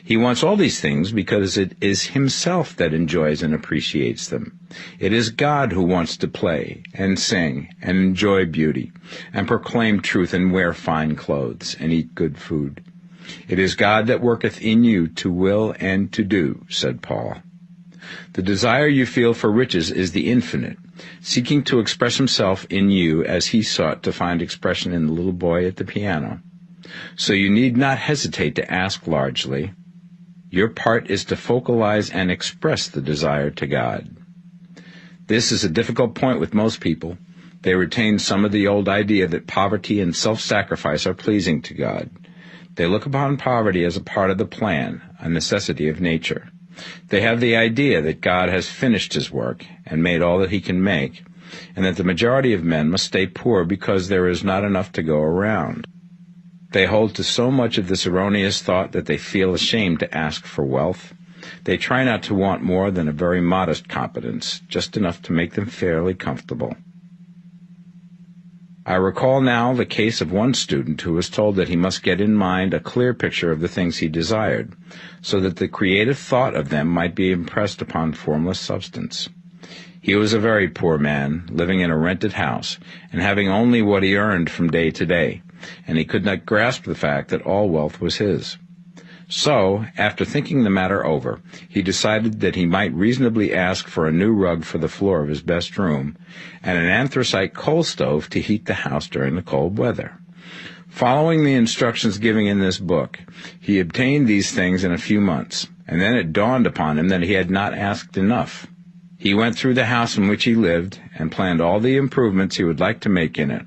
He wants all these things because it is himself that enjoys and appreciates them. It is God who wants to play and sing and enjoy beauty and proclaim truth and wear fine clothes and eat good food. It is God that worketh in you to will and to do, said Paul. The desire you feel for riches is the infinite, seeking to express himself in you as he sought to find expression in the little boy at the piano. So you need not hesitate to ask largely. Your part is to focalize and express the desire to God. This is a difficult point with most people. They retain some of the old idea that poverty and self-sacrifice are pleasing to God. They look upon poverty as a part of the plan, a necessity of nature. They have the idea that God has finished his work and made all that he can make, and that the majority of men must stay poor because there is not enough to go around. They hold to so much of this erroneous thought that they feel ashamed to ask for wealth. They try not to want more than a very modest competence, just enough to make them fairly comfortable. I recall now the case of one student who was told that he must get in mind a clear picture of the things he desired, so that the creative thought of them might be impressed upon formless substance. He was a very poor man, living in a rented house, and having only what he earned from day to day, and he could not grasp the fact that all wealth was his. So, after thinking the matter over, he decided that he might reasonably ask for a new rug for the floor of his best room, and an anthracite coal stove to heat the house during the cold weather. Following the instructions given in this book, he obtained these things in a few months, and then it dawned upon him that he had not asked enough. He went through the house in which he lived and planned all the improvements he would like to make in it.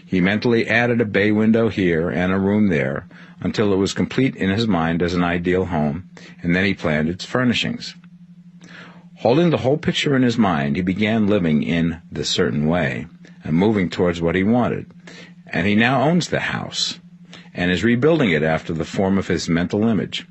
He mentally added a bay window here and a room there until it was complete in his mind as an ideal home, and then he planned its furnishings. Holding the whole picture in his mind, he began living in the certain way and moving towards what he wanted. And he now owns the house and is rebuilding it after the form of his mental image.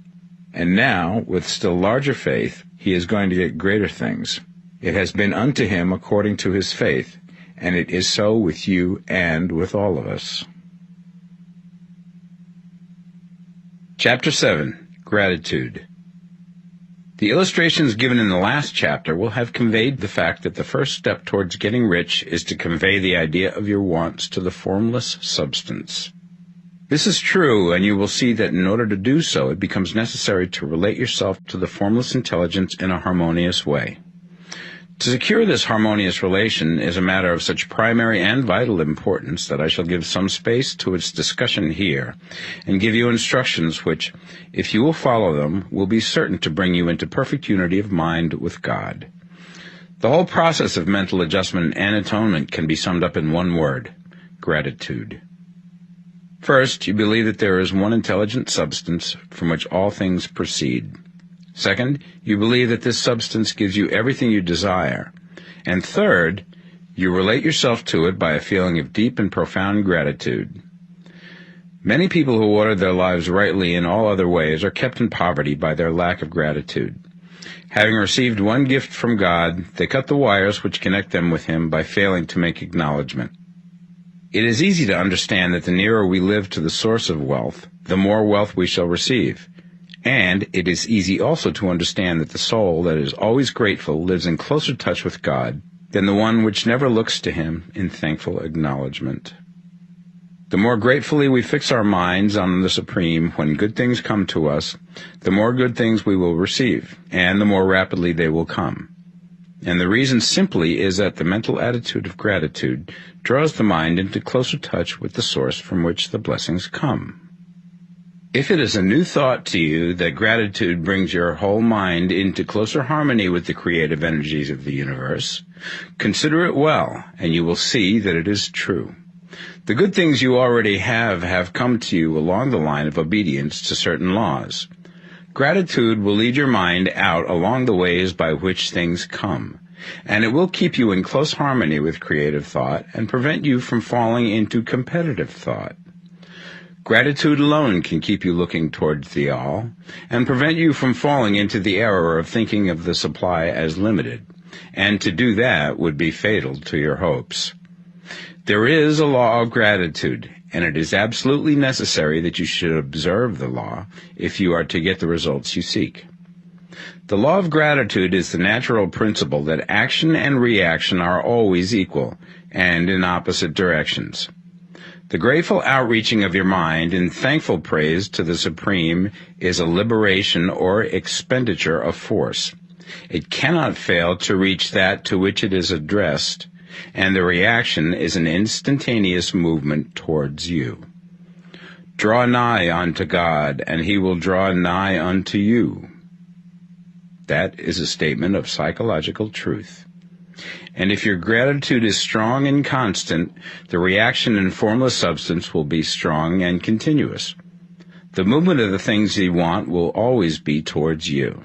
And now, with still larger faith, he is going to get greater things. It has been unto him according to his faith, and it is so with you and with all of us. Chapter 7. Gratitude. The illustrations given in the last chapter will have conveyed the fact that the first step towards getting rich is to convey the idea of your wants to the formless substance. This is true, and you will see that in order to do so, it becomes necessary to relate yourself to the formless intelligence in a harmonious way. To secure this harmonious relation is a matter of such primary and vital importance that I shall give some space to its discussion here, and give you instructions which, if you will follow them, will be certain to bring you into perfect unity of mind with God. The whole process of mental adjustment and atonement can be summed up in one word: gratitude. First, you believe that there is one intelligent substance from which all things proceed. Second, you believe that this substance gives you everything you desire. And third, you relate yourself to it by a feeling of deep and profound gratitude. Many people who order their lives rightly in all other ways are kept in poverty by their lack of gratitude. Having received one gift from God, they cut the wires which connect them with Him by failing to make acknowledgement. It is easy to understand that the nearer we live to the source of wealth, the more wealth we shall receive. And it is easy also to understand that the soul that is always grateful lives in closer touch with God than the one which never looks to Him in thankful acknowledgement. The more gratefully we fix our minds on the Supreme when good things come to us, the more good things we will receive, and the more rapidly they will come. And the reason simply is that the mental attitude of gratitude draws the mind into closer touch with the source from which the blessings come. If it is a new thought to you that gratitude brings your whole mind into closer harmony with the creative energies of the universe, consider it well, and you will see that it is true. The good things you already have come to you along the line of obedience to certain laws. Gratitude will lead your mind out along the ways by which things come, and it will keep you in close harmony with creative thought and prevent you from falling into competitive thought. Gratitude alone can keep you looking towards the all and prevent you from falling into the error of thinking of the supply as limited, and to do that would be fatal to your hopes. There is a law of gratitude, and it is absolutely necessary that you should observe the law if you are to get the results you seek. The law of gratitude is the natural principle that action and reaction are always equal and in opposite directions. The grateful outreaching of your mind in thankful praise to the Supreme is a liberation or expenditure of force. It cannot fail to reach that to which it is addressed, and the reaction is an instantaneous movement towards you. Draw nigh unto God, and he will draw nigh unto you. That is a statement of psychological truth. And if your gratitude is strong and constant, the reaction in formless substance will be strong and continuous. The movement of the things you want will always be towards you.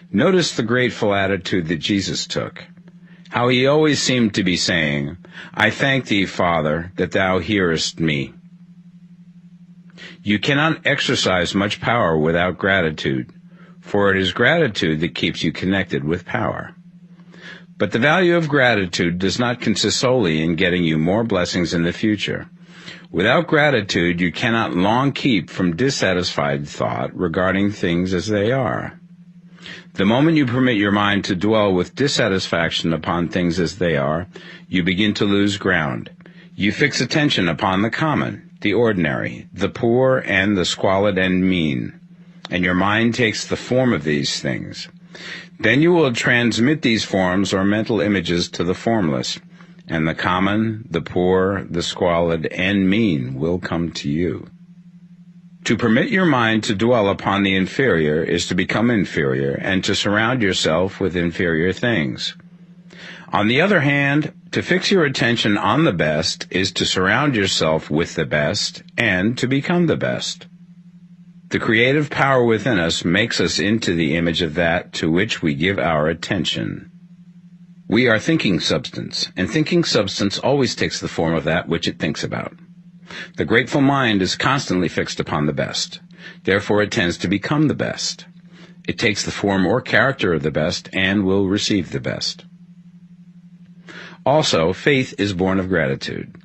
Notice the grateful attitude that Jesus took. How he always seemed to be saying, I thank thee, Father, that thou hearest me. You cannot exercise much power without gratitude, for it is gratitude that keeps you connected with power. But the value of gratitude does not consist solely in getting you more blessings in the future. Without gratitude, you cannot long keep from dissatisfied thought regarding things as they are. The moment you permit your mind to dwell with dissatisfaction upon things as they are, you begin to lose ground. You fix attention upon the common, the ordinary, the poor, and the squalid and mean, and your mind takes the form of these things. Then you will transmit these forms or mental images to the formless, and the common, the poor, the squalid, and mean will come to you. To permit your mind to dwell upon the inferior is to become inferior and to surround yourself with inferior things. On the other hand, to fix your attention on the best is to surround yourself with the best and to become the best. The creative power within us makes us into the image of that to which we give our attention. We are thinking substance, and thinking substance always takes the form of that which it thinks about. The grateful mind is constantly fixed upon the best. Therefore it tends to become the best. It takes the form or character of the best and will receive the best. Also, faith is born of gratitude.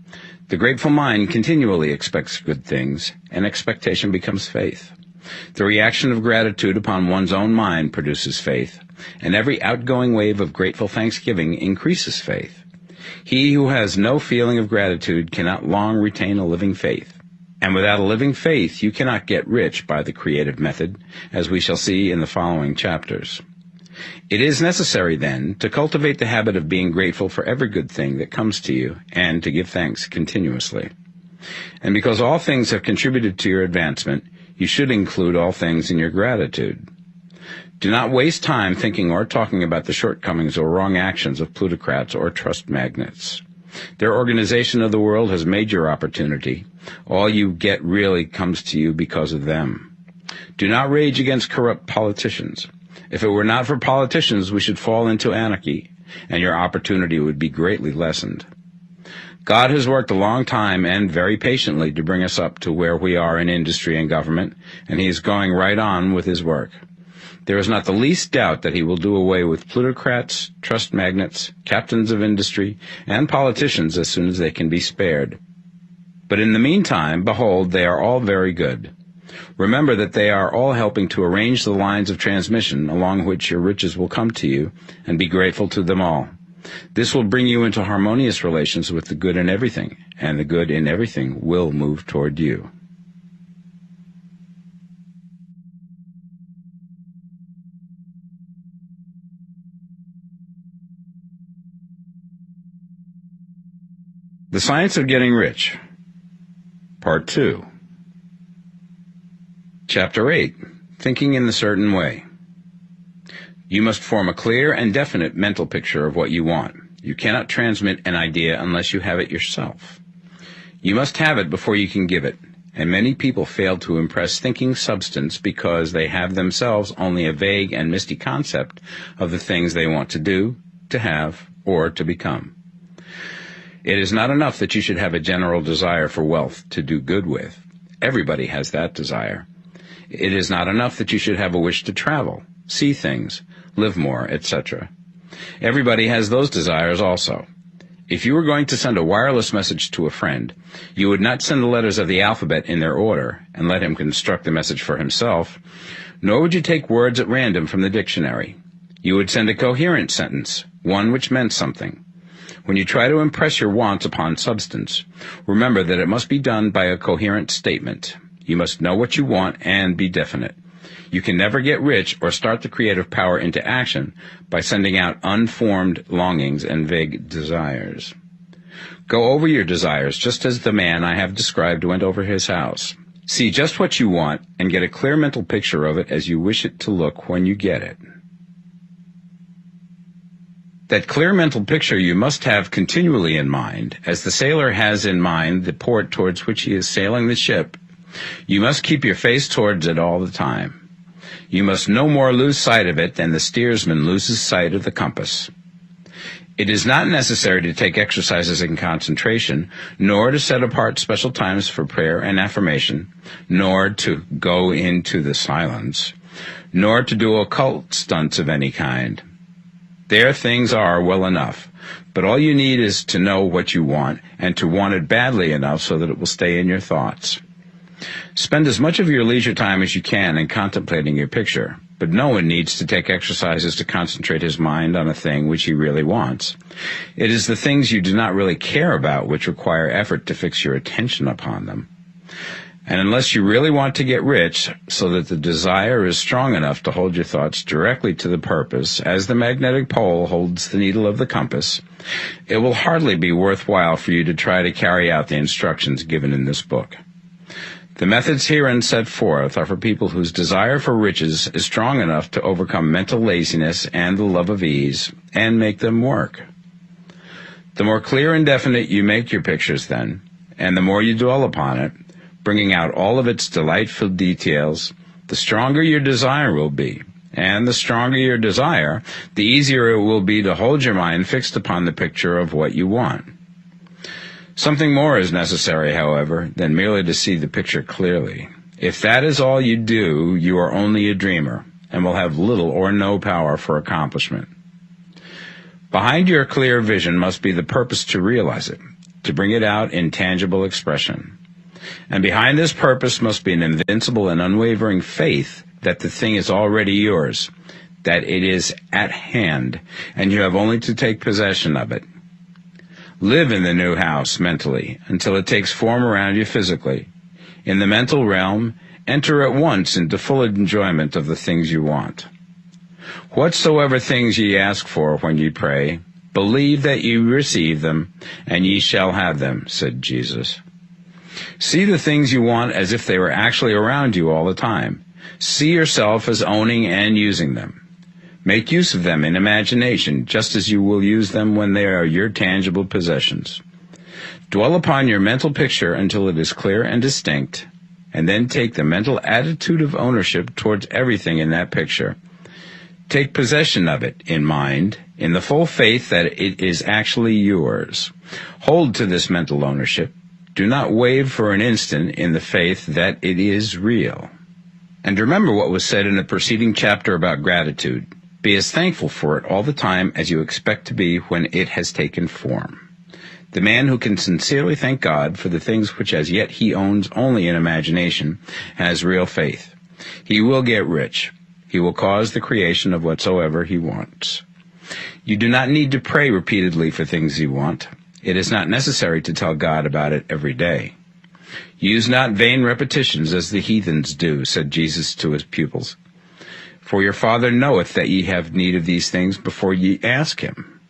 The grateful mind continually expects good things, and expectation becomes faith. The reaction of gratitude upon one's own mind produces faith, and every outgoing wave of grateful thanksgiving increases faith. He who has no feeling of gratitude cannot long retain a living faith. And without a living faith, you cannot get rich by the creative method, as we shall see in the following chapters. It is necessary, then, to cultivate the habit of being grateful for every good thing that comes to you, and to give thanks continuously. And because all things have contributed to your advancement, you should include all things in your gratitude. Do not waste time thinking or talking about the shortcomings or wrong actions of plutocrats or trust magnates. Their organization of the world has made your opportunity. All you get really comes to you because of them. Do not rage against corrupt politicians. If it were not for politicians, we should fall into anarchy, and your opportunity would be greatly lessened. God has worked a long time and very patiently to bring us up to where we are in industry and government, and he is going right on with his work. There is not the least doubt that he will do away with plutocrats, trust magnates, captains of industry, and politicians as soon as they can be spared. But in the meantime, behold, they are all very good. Remember that they are all helping to arrange the lines of transmission along which your riches will come to you, and be grateful to them all. This will bring you into harmonious relations with the good in everything, and the good in everything will move toward you. The Science of Getting Rich, Part 2. Chapter 8. Thinking in the Certain Way. You must form a clear and definite mental picture of what you want. You cannot transmit an idea unless you have it yourself. You must have it before you can give it, and many people fail to impress thinking substance because they have themselves only a vague and misty concept of the things they want to do, to have, or to become. It is not enough that you should have a general desire for wealth to do good with. Everybody has that desire. It is not enough that you should have a wish to travel, see things, live more, etc. Everybody has those desires also. If you were going to send a wireless message to a friend, you would not send the letters of the alphabet in their order and let him construct the message for himself, nor would you take words at random from the dictionary. You would send a coherent sentence, one which meant something. When you try to impress your wants upon substance, remember that it must be done by a coherent statement. You must know what you want and be definite. You can never get rich or start the creative power into action by sending out unformed longings and vague desires. Go over your desires just as the man I have described went over his house. See just what you want and get a clear mental picture of it as you wish it to look when you get it. That clear mental picture you must have continually in mind, as the sailor has in mind the port towards which he is sailing the ship. You must keep your face towards it all the time. You must no more lose sight of it than the steersman loses sight of the compass. It is not necessary to take exercises in concentration, nor to set apart special times for prayer and affirmation, nor to go into the silence, nor to do occult stunts of any kind. There things are well enough, but all you need is to know what you want, and to want it badly enough so that it will stay in your thoughts. Spend as much of your leisure time as you can in contemplating your picture, but no one needs to take exercises to concentrate his mind on a thing which he really wants. It is the things you do not really care about which require effort to fix your attention upon them. And unless you really want to get rich, so that the desire is strong enough to hold your thoughts directly to the purpose, as the magnetic pole holds the needle of the compass, it will hardly be worthwhile for you to try to carry out the instructions given in this book. The methods herein set forth are for people whose desire for riches is strong enough to overcome mental laziness and the love of ease, and make them work. The more clear and definite you make your pictures then, and the more you dwell upon it, bringing out all of its delightful details, the stronger your desire will be. And the stronger your desire, the easier it will be to hold your mind fixed upon the picture of what you want. Something more is necessary, however, than merely to see the picture clearly. If that is all you do, you are only a dreamer, and will have little or no power for accomplishment. Behind your clear vision must be the purpose to realize it, to bring it out in tangible expression. And behind this purpose must be an invincible and unwavering faith that the thing is already yours, that it is at hand, and you have only to take possession of it. Live in the new house mentally until it takes form around you physically. In the mental realm, enter at once into full enjoyment of the things you want. Whatsoever things ye ask for when ye pray, believe that ye receive them, and ye shall have them, said Jesus. See the things you want as if they were actually around you all the time. See yourself as owning and using them. Make use of them in imagination, just as you will use them when they are your tangible possessions. Dwell upon your mental picture until it is clear and distinct, and then take the mental attitude of ownership towards everything in that picture. Take possession of it in mind, in the full faith that it is actually yours. Hold to this mental ownership. Do not waver for an instant in the faith that it is real. And remember what was said in the preceding chapter about gratitude. Be as thankful for it all the time as you expect to be when it has taken form. The man who can sincerely thank God for the things which as yet he owns only in imagination has real faith. He will get rich. He will cause the creation of whatsoever he wants. You do not need to pray repeatedly for things you want. It is not necessary to tell God about it every day. Use not vain repetitions as the heathens do, said Jesus to his pupils. For your Father knoweth that ye have need of these things before ye ask him.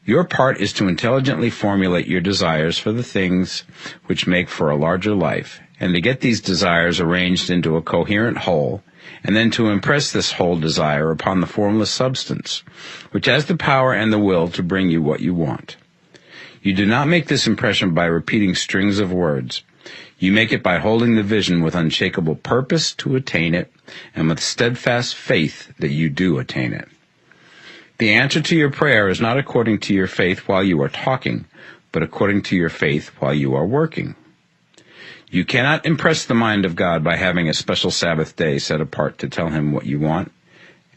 Your part is to intelligently formulate your desires for the things which make for a larger life, and to get these desires arranged into a coherent whole, and then to impress this whole desire upon the formless substance, which has the power and the will to bring you what you want. You do not make this impression by repeating strings of words. You make it by holding the vision with unshakable purpose to attain it, and with steadfast faith that you do attain it. The answer to your prayer is not according to your faith while you are talking, but according to your faith while you are working. You cannot impress the mind of God by having a special Sabbath day set apart to tell him what you want,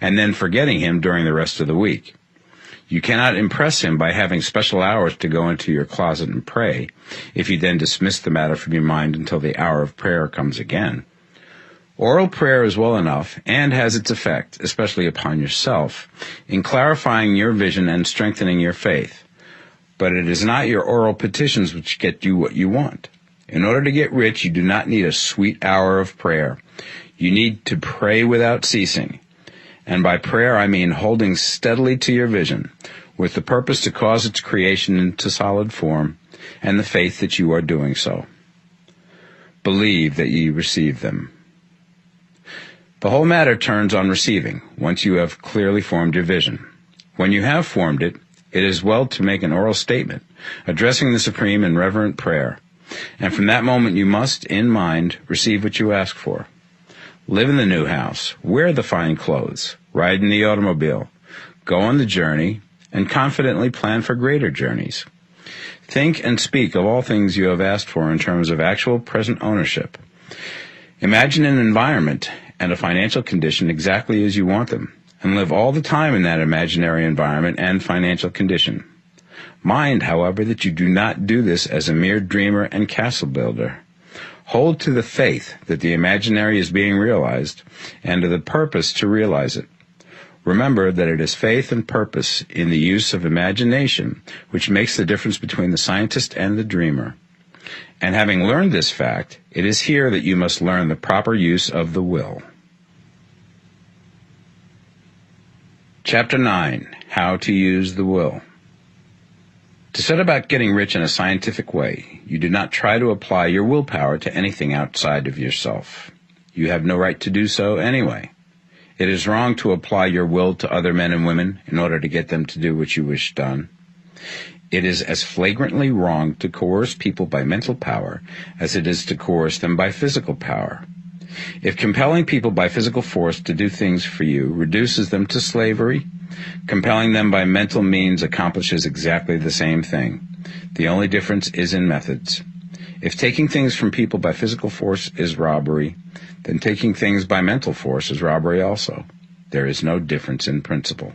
and then forgetting him during the rest of the week. You cannot impress him by having special hours to go into your closet and pray, if you then dismiss the matter from your mind until the hour of prayer comes again. Oral prayer is well enough, and has its effect, especially upon yourself, in clarifying your vision and strengthening your faith. But it is not your oral petitions which get you what you want. In order to get rich, you do not need a sweet hour of prayer. You need to pray without ceasing. And by prayer I mean holding steadily to your vision, with the purpose to cause its creation into solid form, and the faith that you are doing so. Believe that ye receive them. The whole matter turns on receiving, once you have clearly formed your vision. When you have formed it, it is well to make an oral statement, addressing the Supreme in reverent prayer. And from that moment you must, in mind, receive what you ask for. Live in the new house, wear the fine clothes, ride in the automobile, go on the journey, and confidently plan for greater journeys. Think and speak of all things you have asked for in terms of actual present ownership. Imagine an environment and a financial condition exactly as you want them, and live all the time in that imaginary environment and financial condition. Mind, however, that you do not do this as a mere dreamer and castle builder. Hold to the faith that the imaginary is being realized, and to the purpose to realize it. Remember that it is faith and purpose in the use of imagination which makes the difference between the scientist and the dreamer. And having learned this fact, it is here that you must learn the proper use of the will. Chapter 9. How to use the will. To set about getting rich in a scientific way, you do not try to apply your willpower to anything outside of yourself. You have no right to do so anyway. It is wrong to apply your will to other men and women in order to get them to do what you wish done. It is as flagrantly wrong to coerce people by mental power as it is to coerce them by physical power. If compelling people by physical force to do things for you reduces them to slavery, compelling them by mental means accomplishes exactly the same thing. The only difference is in methods. If taking things from people by physical force is robbery, then taking things by mental force is robbery also. There is no difference in principle.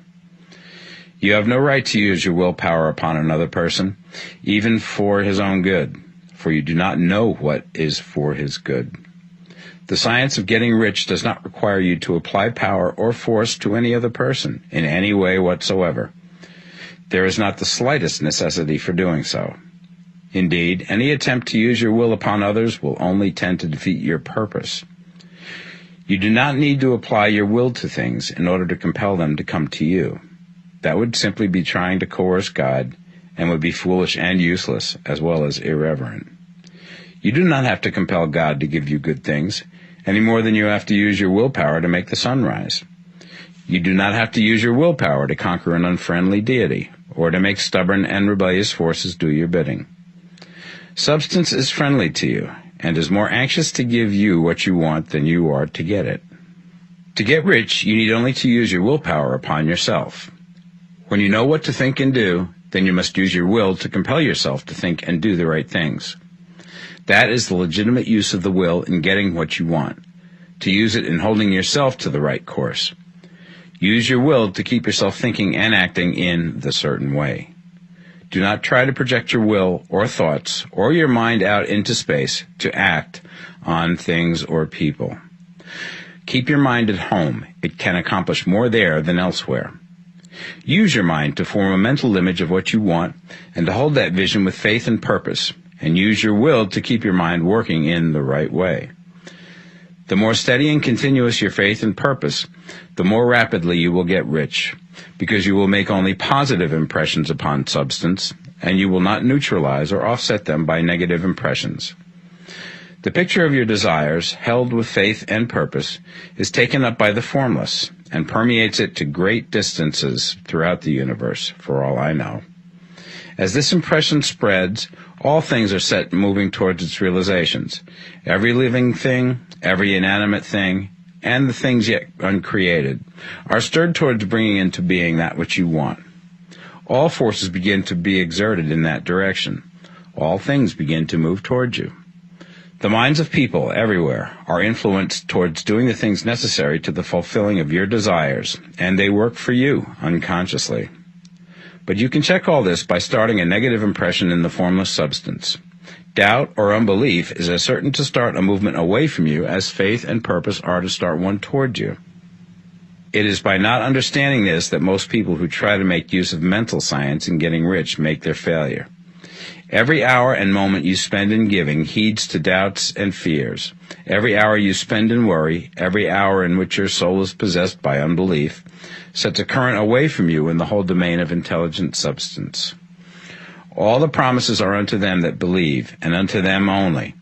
You have no right to use your willpower upon another person, even for his own good, for you do not know what is for his good. The science of getting rich does not require you to apply power or force to any other person in any way whatsoever. There is not the slightest necessity for doing so. Indeed, any attempt to use your will upon others will only tend to defeat your purpose. You do not need to apply your will to things in order to compel them to come to you. That would simply be trying to coerce God, and would be foolish and useless, as well as irreverent. You do not have to compel God to give you good things, any more than you have to use your willpower to make the sun rise. You do not have to use your willpower to conquer an unfriendly deity, or to make stubborn and rebellious forces do your bidding. Substance is friendly to you, and is more anxious to give you what you want than you are to get it. To get rich, you need only to use your willpower upon yourself. When you know what to think and do, then you must use your will to compel yourself to think and do the right things. That is the legitimate use of the will in getting what you want, to use it in holding yourself to the right course. Use your will to keep yourself thinking and acting in the certain way. Do not try to project your will or thoughts or your mind out into space to act on things or people. Keep your mind at home. It can accomplish more there than elsewhere. Use your mind to form a mental image of what you want and to hold that vision with faith and purpose, and use your will to keep your mind working in the right way. The more steady and continuous your faith and purpose, the more rapidly you will get rich, because you will make only positive impressions upon substance, and you will not neutralize or offset them by negative impressions. The picture of your desires, held with faith and purpose, is taken up by the formless and permeates it to great distances throughout the universe, for all I know. As this impression spreads, all things are set moving towards its realizations. Every living thing, every inanimate thing, and the things yet uncreated are stirred towards bringing into being that which you want. All forces begin to be exerted in that direction. All things begin to move towards you. The minds of people everywhere are influenced towards doing the things necessary to the fulfilling of your desires, and they work for you unconsciously. But you can check all this by starting a negative impression in the formless substance. Doubt or unbelief is as certain to start a movement away from you as faith and purpose are to start one toward you. It is by not understanding this that most people who try to make use of mental science in getting rich make their failure. Every hour and moment you spend in giving heeds to doubts and fears. Every hour you spend in worry, every hour in which your soul is possessed by unbelief, sets a current away from you in the whole domain of intelligent substance. All the promises are unto them that believe, and unto them only.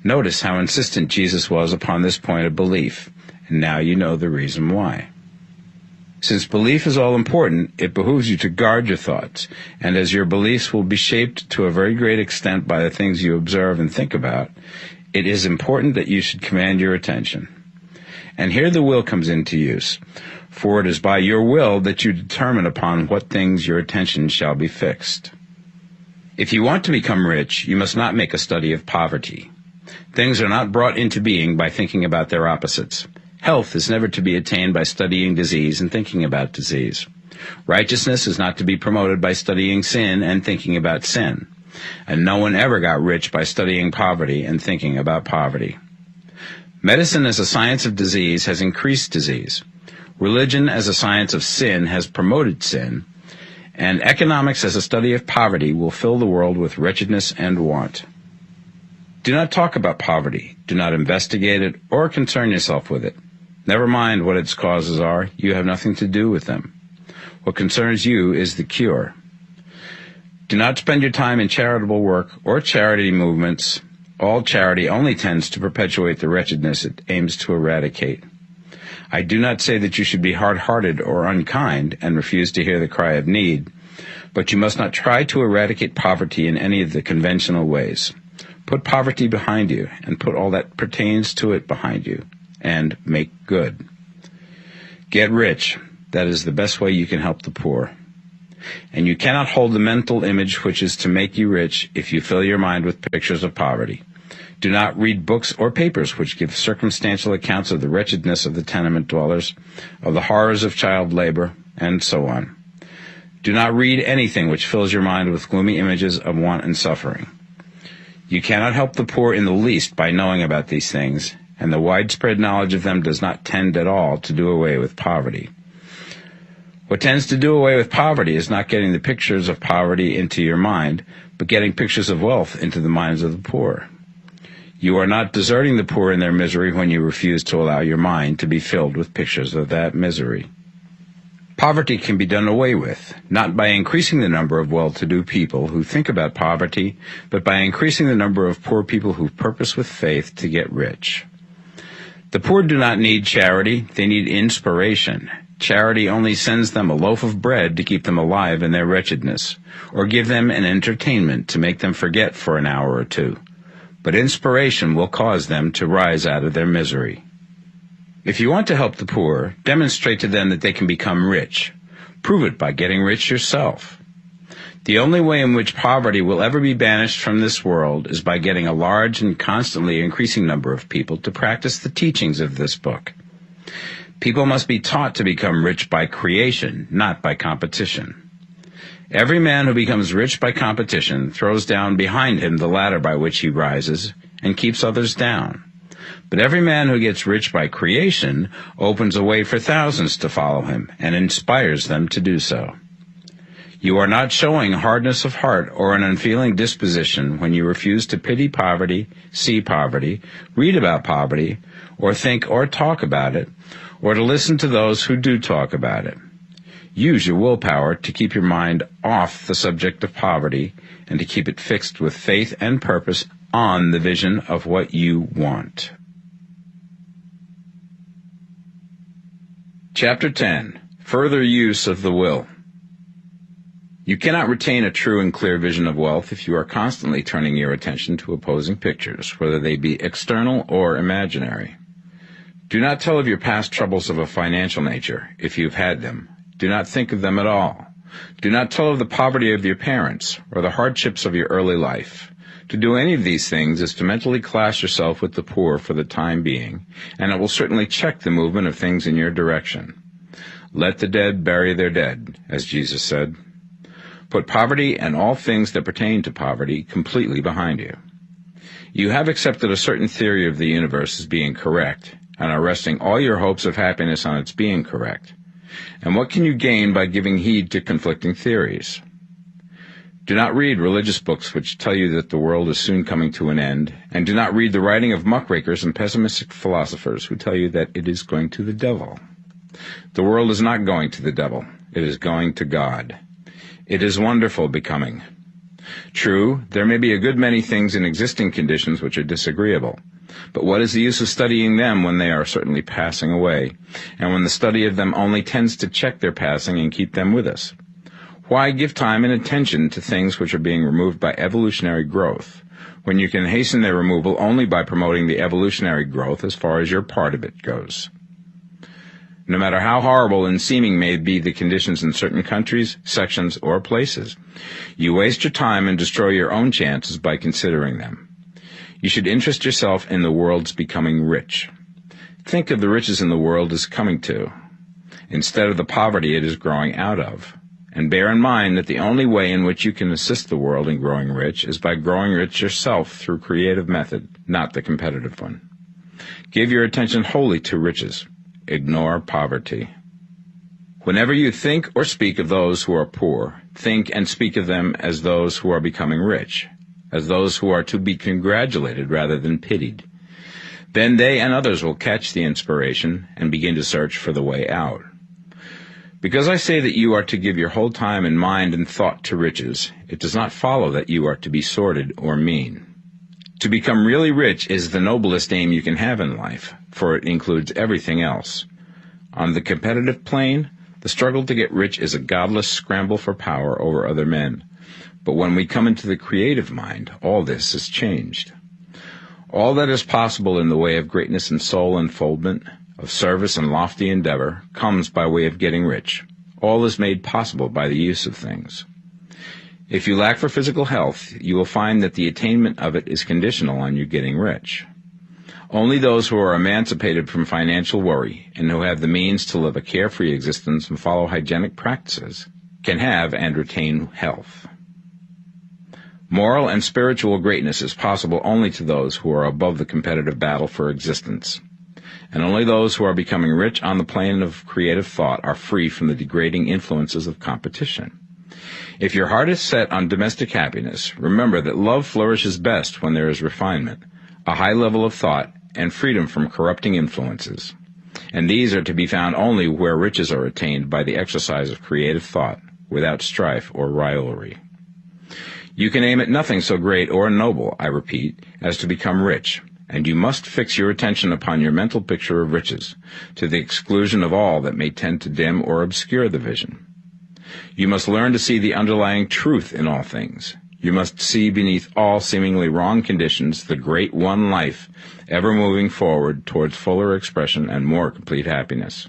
Notice how insistent Jesus was upon this point of belief, and now you know the reason why. Since belief is all important, it behooves you to guard your thoughts, and as your beliefs will be shaped to a very great extent by the things you observe and think about, it is important that you should command your attention. And here the will comes into use, for it is by your will that you determine upon what things your attention shall be fixed. If you want to become rich, you must not make a study of poverty. Things are not brought into being by thinking about their opposites. Health is never to be attained by studying disease and thinking about disease. Righteousness is not to be promoted by studying sin and thinking about sin. And no one ever got rich by studying poverty and thinking about poverty. Medicine as a science of disease has increased disease. Religion as a science of sin has promoted sin. And economics as a study of poverty will fill the world with wretchedness and want. Do not talk about poverty. Do not investigate it or concern yourself with it. Never mind what its causes are. You have nothing to do with them. What concerns you is the cure. Do not spend your time in charitable work or charity movements. All charity only tends to perpetuate the wretchedness it aims to eradicate. I do not say that you should be hard-hearted or unkind and refuse to hear the cry of need, but you must not try to eradicate poverty in any of the conventional ways. Put poverty behind you, and put all that pertains to it behind you, and make good. Get rich. That is the best way you can help the poor. And you cannot hold the mental image which is to make you rich if you fill your mind with pictures of poverty. Do not read books or papers which give circumstantial accounts of the wretchedness of the tenement dwellers, of the horrors of child labor, and so on. Do not read anything which fills your mind with gloomy images of want and suffering. You cannot help the poor in the least by knowing about these things, and the widespread knowledge of them does not tend at all to do away with poverty. What tends to do away with poverty is not getting the pictures of poverty into your mind, but getting pictures of wealth into the minds of the poor. You are not deserting the poor in their misery when you refuse to allow your mind to be filled with pictures of that misery. Poverty can be done away with, not by increasing the number of well-to-do people who think about poverty, but by increasing the number of poor people who purpose with faith to get rich. The poor do not need charity, they need inspiration. Charity only sends them a loaf of bread to keep them alive in their wretchedness, or give them an entertainment to make them forget for an hour or two. But inspiration will cause them to rise out of their misery. If you want to help the poor, demonstrate to them that they can become rich. Prove it by getting rich yourself. The only way in which poverty will ever be banished from this world is by getting a large and constantly increasing number of people to practice the teachings of this book. People must be taught to become rich by creation, not by competition. Every man who becomes rich by competition throws down behind him the ladder by which he rises and keeps others down. But every man who gets rich by creation opens a way for thousands to follow him and inspires them to do so. You are not showing hardness of heart or an unfeeling disposition when you refuse to pity poverty, see poverty, read about poverty, or think or talk about it, or to listen to those who do talk about it. Use your willpower to keep your mind off the subject of poverty and to keep it fixed with faith and purpose on the vision of what you want. Chapter 10. Further use of the will. You cannot retain a true and clear vision of wealth if you are constantly turning your attention to opposing pictures, whether they be external or imaginary. Do not tell of your past troubles of a financial nature, if you've had them. Do not think of them at all. Do not tell of the poverty of your parents or the hardships of your early life. To do any of these things is to mentally class yourself with the poor for the time being, and it will certainly check the movement of things in your direction. Let the dead bury their dead, as Jesus said. Put poverty and all things that pertain to poverty completely behind you. You have accepted a certain theory of the universe as being correct, and are resting all your hopes of happiness on its being correct. And what can you gain by giving heed to conflicting theories? Do not read religious books which tell you that the world is soon coming to an end, and do not read the writing of muckrakers and pessimistic philosophers who tell you that it is going to the devil. The world is not going to the devil. It is going to God. It is wonderful becoming. True, there may be a good many things in existing conditions which are disagreeable, but what is the use of studying them when they are certainly passing away, and when the study of them only tends to check their passing and keep them with us? Why give time and attention to things which are being removed by evolutionary growth, when you can hasten their removal only by promoting the evolutionary growth as far as your part of it goes? No matter how horrible and seeming may be the conditions in certain countries, sections, or places, you waste your time and destroy your own chances by considering them. You should interest yourself in the world's becoming rich. Think of the riches in the world as coming to, instead of the poverty it is growing out of. And bear in mind that the only way in which you can assist the world in growing rich is by growing rich yourself through creative method, not the competitive one. Give your attention wholly to riches. Ignore poverty. Whenever you think or speak of those who are poor, think and speak of them as those who are becoming rich, as those who are to be congratulated rather than pitied. Then they and others will catch the inspiration and begin to search for the way out. Because I say that you are to give your whole time and mind and thought to riches, it does not follow that you are to be sordid or mean. To become really rich is the noblest aim you can have in life, for it includes everything else. On the competitive plane, the struggle to get rich is a godless scramble for power over other men. But when we come into the creative mind, all this is changed. All that is possible in the way of greatness and soul unfoldment, of service and lofty endeavor, comes by way of getting rich. All is made possible by the use of things. If you lack for physical health, you will find that the attainment of it is conditional on you getting rich. Only those who are emancipated from financial worry and who have the means to live a carefree existence and follow hygienic practices can have and retain health. Moral and spiritual greatness is possible only to those who are above the competitive battle for existence, and only those who are becoming rich on the plane of creative thought are free from the degrading influences of competition. If your heart is set on domestic happiness, remember that love flourishes best when there is refinement, a high level of thought, and freedom from corrupting influences. And these are to be found only where riches are attained by the exercise of creative thought, without strife or rivalry. You can aim at nothing so great or noble, I repeat, as to become rich, and you must fix your attention upon your mental picture of riches, to the exclusion of all that may tend to dim or obscure the vision. You must learn to see the underlying truth in all things. You must see beneath all seemingly wrong conditions the great one life, ever moving forward towards fuller expression and more complete happiness.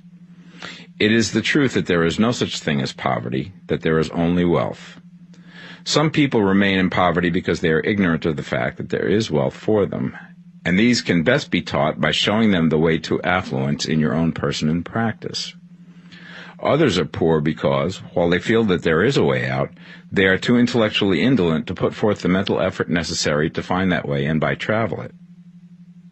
It is the truth that there is no such thing as poverty, that there is only wealth. Some people remain in poverty because they are ignorant of the fact that there is wealth for them, and these can best be taught by showing them the way to affluence in your own person and practice. Others are poor because, while they feel that there is a way out, they are too intellectually indolent to put forth the mental effort necessary to find that way and by travel it.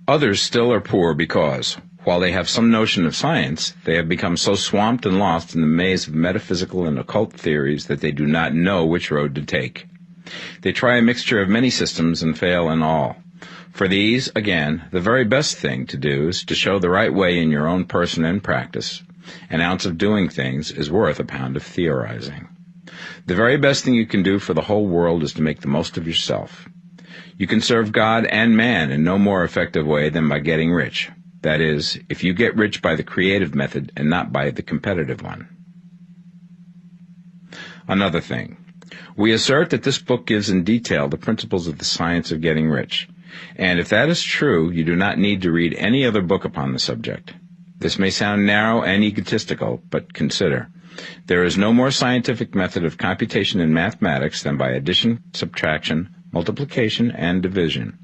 Others still are poor because, while they have some notion of science, they have become so swamped and lost in the maze of metaphysical and occult theories that they do not know which road to take. They try a mixture of many systems and fail in all. For these, again, the very best thing to do is to show the right way in your own person and practice. An ounce of doing things is worth a pound of theorizing. The very best thing you can do for the whole world is to make the most of yourself. You can serve God and man in no more effective way than by getting rich. That is, if you get rich by the creative method and not by the competitive one. Another thing. We assert that this book gives in detail the principles of the science of getting rich. And if that is true, you do not need to read any other book upon the subject. This may sound narrow and egotistical, but consider. There is no more scientific method of computation in mathematics than by addition, subtraction, multiplication, and division.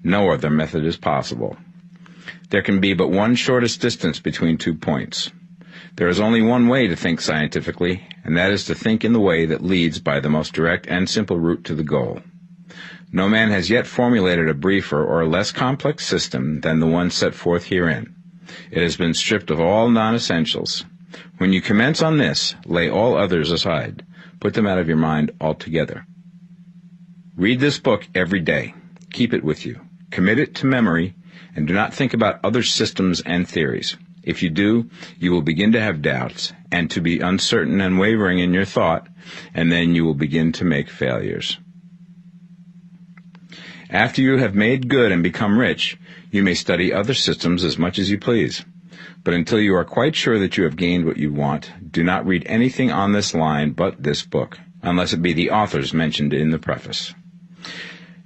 No other method is possible. There can be but one shortest distance between 2 points. There is only one way to think scientifically, and that is to think in the way that leads by the most direct and simple route to the goal. No man has yet formulated a briefer or less complex system than the one set forth herein. It has been stripped of all non-essentials. When you commence on this, lay all others aside. Put them out of your mind altogether. Read this book every day. Keep it with you. Commit it to memory, and do not think about other systems and theories. If you do, you will begin to have doubts, and to be uncertain and wavering in your thought, and then you will begin to make failures. After you have made good and become rich, you may study other systems as much as you please. But until you are quite sure that you have gained what you want, do not read anything on this line but this book, unless it be the authors mentioned in the preface.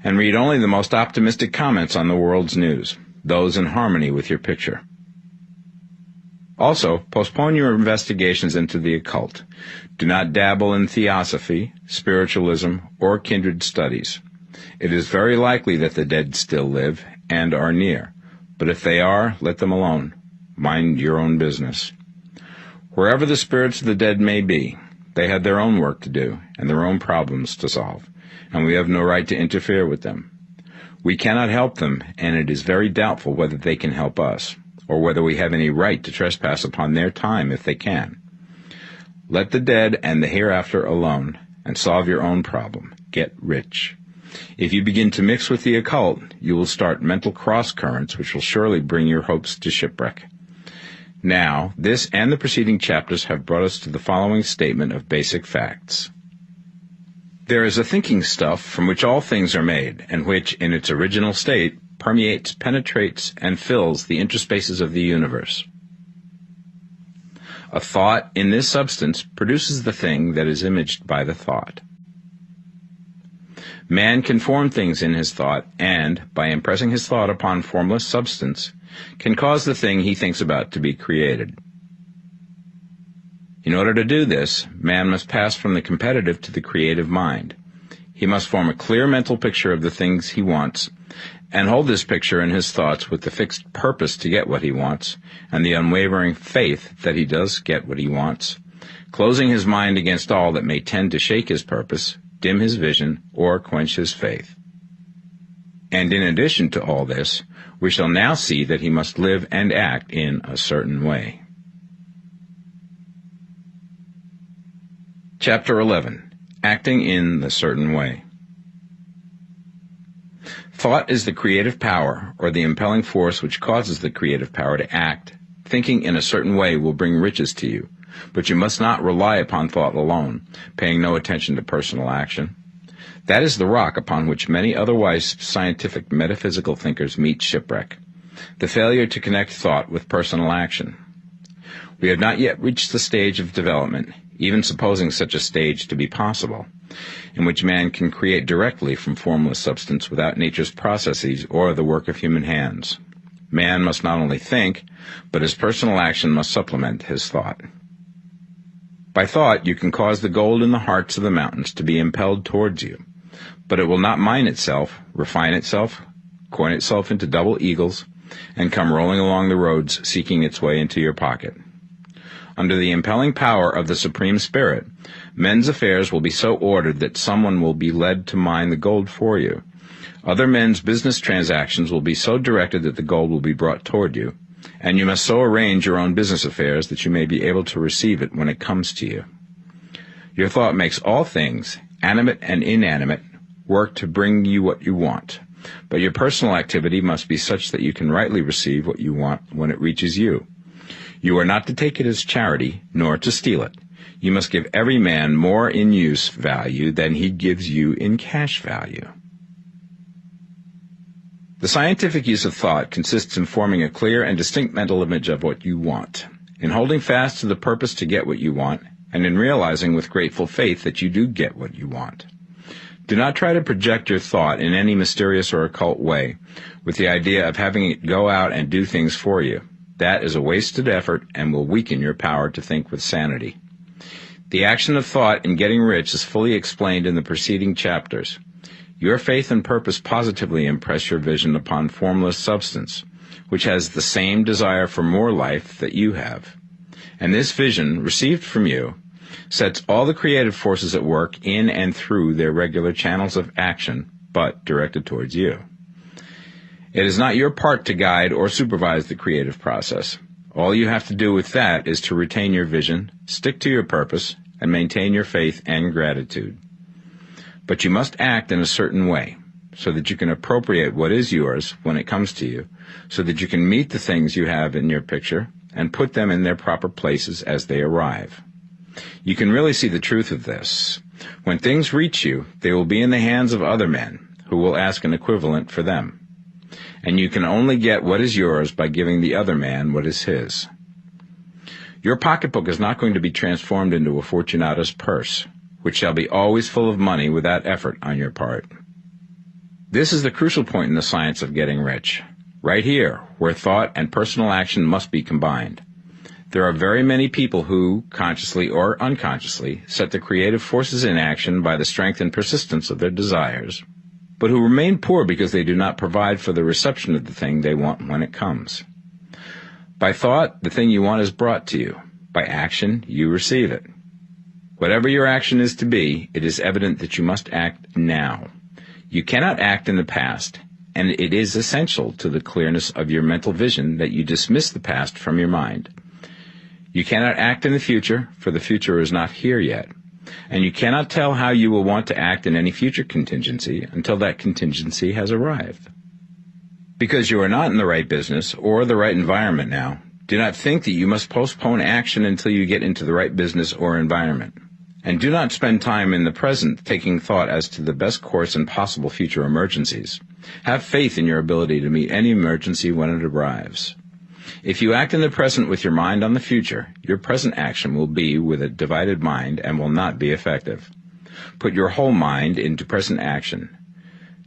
And read only the most optimistic comments on the world's news, those in harmony with your picture. Also, postpone your investigations into the occult. Do not dabble in theosophy, spiritualism, or kindred studies. It is very likely that the dead still live and are near, but if they are, let them alone. Mind your own business. Wherever the spirits of the dead may be, they have their own work to do and their own problems to solve, and we have no right to interfere with them. We cannot help them, and it is very doubtful whether they can help us, or whether we have any right to trespass upon their time if they can. Let the dead and the hereafter alone, and solve your own problem. Get rich. If you begin to mix with the occult, you will start mental cross-currents which will surely bring your hopes to shipwreck. Now, this and the preceding chapters have brought us to the following statement of basic facts. There is a thinking stuff from which all things are made, and which, in its original state, permeates, penetrates, and fills the interspaces of the universe. A thought in this substance produces the thing that is imaged by the thought. Man can form things in his thought, and, by impressing his thought upon formless substance, can cause the thing he thinks about to be created. In order to do this, man must pass from the competitive to the creative mind. He must form a clear mental picture of the things he wants, and hold this picture in his thoughts with the fixed purpose to get what he wants, and the unwavering faith that he does get what he wants, closing his mind against all that may tend to shake his purpose, dim his vision, or quench his faith. And in addition to all this, we shall now see that he must live and act in a certain way. Chapter 11. Acting in the certain way. Thought is the creative power, or the impelling force which causes the creative power to act. Thinking in a certain way will bring riches to you, but you must not rely upon thought alone, paying no attention to personal action. That is the rock upon which many otherwise scientific metaphysical thinkers meet shipwreck, the failure to connect thought with personal action. We have not yet reached the stage of development, even supposing such a stage to be possible, in which man can create directly from formless substance without nature's processes or the work of human hands. Man must not only think, but his personal action must supplement his thought. By thought, you can cause the gold in the hearts of the mountains to be impelled towards you, but it will not mine itself, refine itself, coin itself into double eagles, and come rolling along the roads seeking its way into your pocket. Under the impelling power of the Supreme Spirit, men's affairs will be so ordered that someone will be led to mine the gold for you. Other men's business transactions will be so directed that the gold will be brought toward you, and you must so arrange your own business affairs that you may be able to receive it when it comes to you. Your thought makes all things, animate and inanimate, work to bring you what you want, but your personal activity must be such that you can rightly receive what you want when it reaches you. You are not to take it as charity, nor to steal it. You must give every man more in use value than he gives you in cash value. The scientific use of thought consists in forming a clear and distinct mental image of what you want, in holding fast to the purpose to get what you want, and in realizing with grateful faith that you do get what you want. Do not try to project your thought in any mysterious or occult way with the idea of having it go out and do things for you. That is a wasted effort and will weaken your power to think with sanity. The action of thought in getting rich is fully explained in the preceding chapters. Your faith and purpose positively impress your vision upon formless substance, which has the same desire for more life that you have. And this vision, received from you, sets all the creative forces at work in and through their regular channels of action, but directed towards you. It is not your part to guide or supervise the creative process. All you have to do with that is to retain your vision, stick to your purpose, and maintain your faith and gratitude. But you must act in a certain way, so that you can appropriate what is yours when it comes to you, so that you can meet the things you have in your picture and put them in their proper places as they arrive. You can really see the truth of this. When things reach you, they will be in the hands of other men, who will ask an equivalent for them. And you can only get what is yours by giving the other man what is his. Your pocketbook is not going to be transformed into a Fortunata's purse, which shall be always full of money without effort on your part. This is the crucial point in the science of getting rich, right here, where thought and personal action must be combined. There are very many people who, consciously or unconsciously, set the creative forces in action by the strength and persistence of their desires, but who remain poor because they do not provide for the reception of the thing they want when it comes. By thought, the thing you want is brought to you. By action, you receive it. Whatever your action is to be, it is evident that you must act now. You cannot act in the past, and it is essential to the clearness of your mental vision that you dismiss the past from your mind. You cannot act in the future, for the future is not here yet, and you cannot tell how you will want to act in any future contingency until that contingency has arrived. Because you are not in the right business or the right environment now, do not think that you must postpone action until you get into the right business or environment. And do not spend time in the present taking thought as to the best course in possible future emergencies. Have faith in your ability to meet any emergency when it arrives. If you act in the present with your mind on the future, your present action will be with a divided mind and will not be effective. Put your whole mind into present action.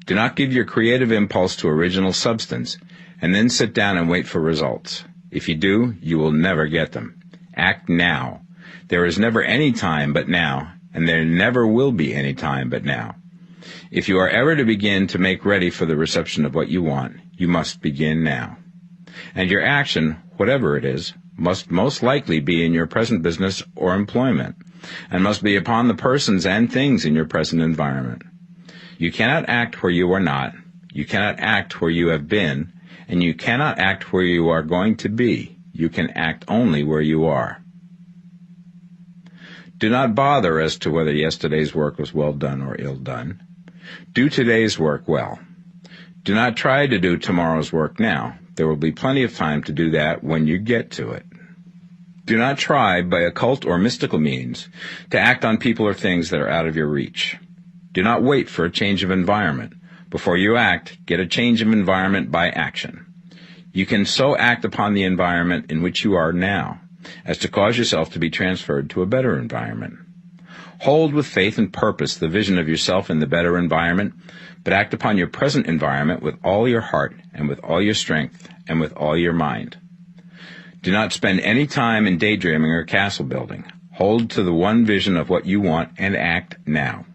Do not give your creative impulse to original substance, and then sit down and wait for results. If you do, you will never get them. Act now. There is never any time but now, and there never will be any time but now. If you are ever to begin to make ready for the reception of what you want, you must begin now. And your action, whatever it is, must most likely be in your present business or employment, and must be upon the persons and things in your present environment. You cannot act where you are not, you cannot act where you have been, and you cannot act where you are going to be. You can act only where you are. Do not bother as to whether yesterday's work was well done or ill done. Do today's work well. Do not try to do tomorrow's work now. There will be plenty of time to do that when you get to it. Do not try, by occult or mystical means, to act on people or things that are out of your reach. Do not wait for a change of environment. Before you act, get a change of environment by action. You can so act upon the environment in which you are now as to cause yourself to be transferred to a better environment. Hold with faith and purpose the vision of yourself in the better environment, but act upon your present environment with all your heart and with all your strength and with all your mind. Do not spend any time in daydreaming or castle building. Hold to the one vision of what you want and act now.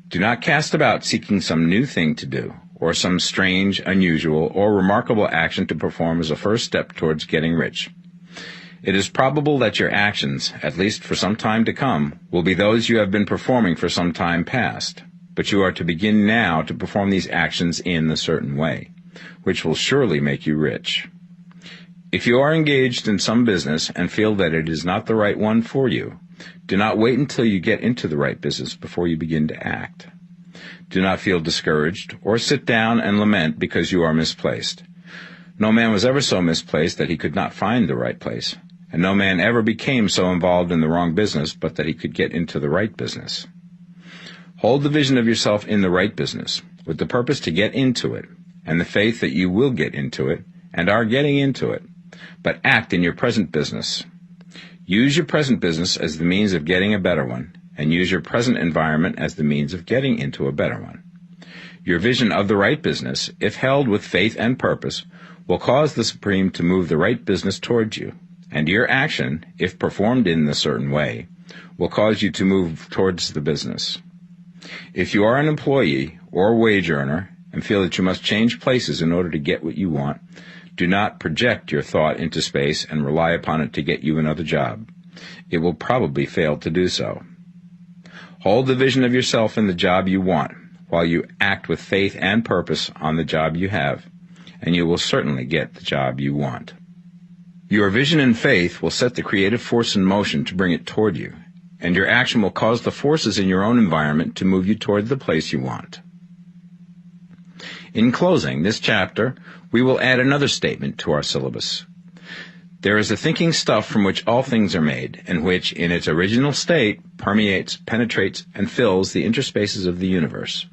Do not cast about seeking some new thing to do, or some strange, unusual, or remarkable action to perform as a first step towards getting rich. It is probable that your actions, at least for some time to come, will be those you have been performing for some time past, but you are to begin now to perform these actions in a certain way, which will surely make you rich. If you are engaged in some business and feel that it is not the right one for you, do not wait until you get into the right business before you begin to act. Do not feel discouraged or sit down and lament because you are misplaced. No man was ever so misplaced that he could not find the right place, and no man ever became so involved in the wrong business but that he could get into the right business. Hold the vision of yourself in the right business, with the purpose to get into it, and the faith that you will get into it and are getting into it, but act in your present business. Use your present business as the means of getting a better one, and use your present environment as the means of getting into a better one. Your vision of the right business, if held with faith and purpose, will cause the Supreme to move the right business towards you, and your action, if performed in a certain way, will cause you to move towards the business. If you are an employee or wage earner and feel that you must change places in order to get what you want, do not project your thought into space and rely upon it to get you another job. It will probably fail to do so. Hold the vision of yourself in the job you want, while you act with faith and purpose on the job you have, and you will certainly get the job you want. Your vision and faith will set the creative force in motion to bring it toward you, and your action will cause the forces in your own environment to move you toward the place you want. In closing this chapter, we will add another statement to our syllabus. There is a thinking stuff from which all things are made, and which, in its original state, permeates, penetrates, and fills the interspaces of the universe.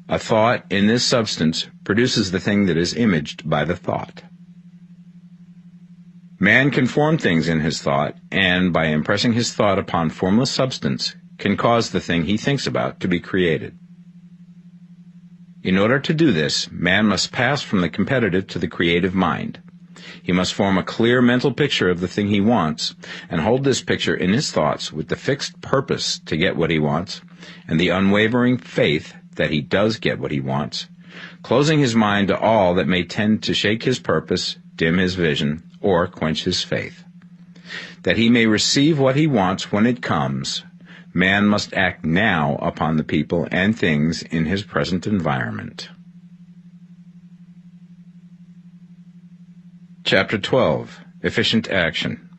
A thought in this substance produces the thing that is imaged by the thought. Man can form things in his thought, and by impressing his thought upon formless substance, can cause the thing he thinks about to be created. In order to do this, man must pass from the competitive to the creative mind. He must form a clear mental picture of the thing he wants, and hold this picture in his thoughts with the fixed purpose to get what he wants, and the unwavering faith that he does get what he wants, closing his mind to all that may tend to shake his purpose, dim his vision, or quench his faith. That he may receive what he wants when it comes, man must act now upon the people and things in his present environment. Chapter 12. Efficient Action.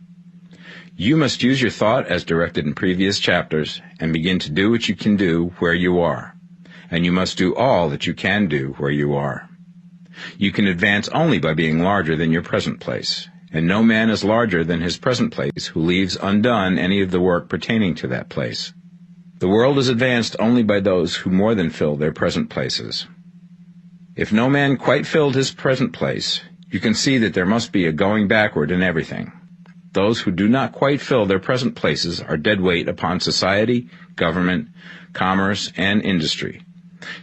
You must use your thought as directed in previous chapters and begin to do what you can do where you are, and you must do all that you can do where you are. You can advance only by being larger than your present place, and no man is larger than his present place who leaves undone any of the work pertaining to that place. The world is advanced only by those who more than fill their present places. If no man quite filled his present place, you can see that there must be a going backward in everything. Those who do not quite fill their present places are dead weight upon society, government, commerce, and industry.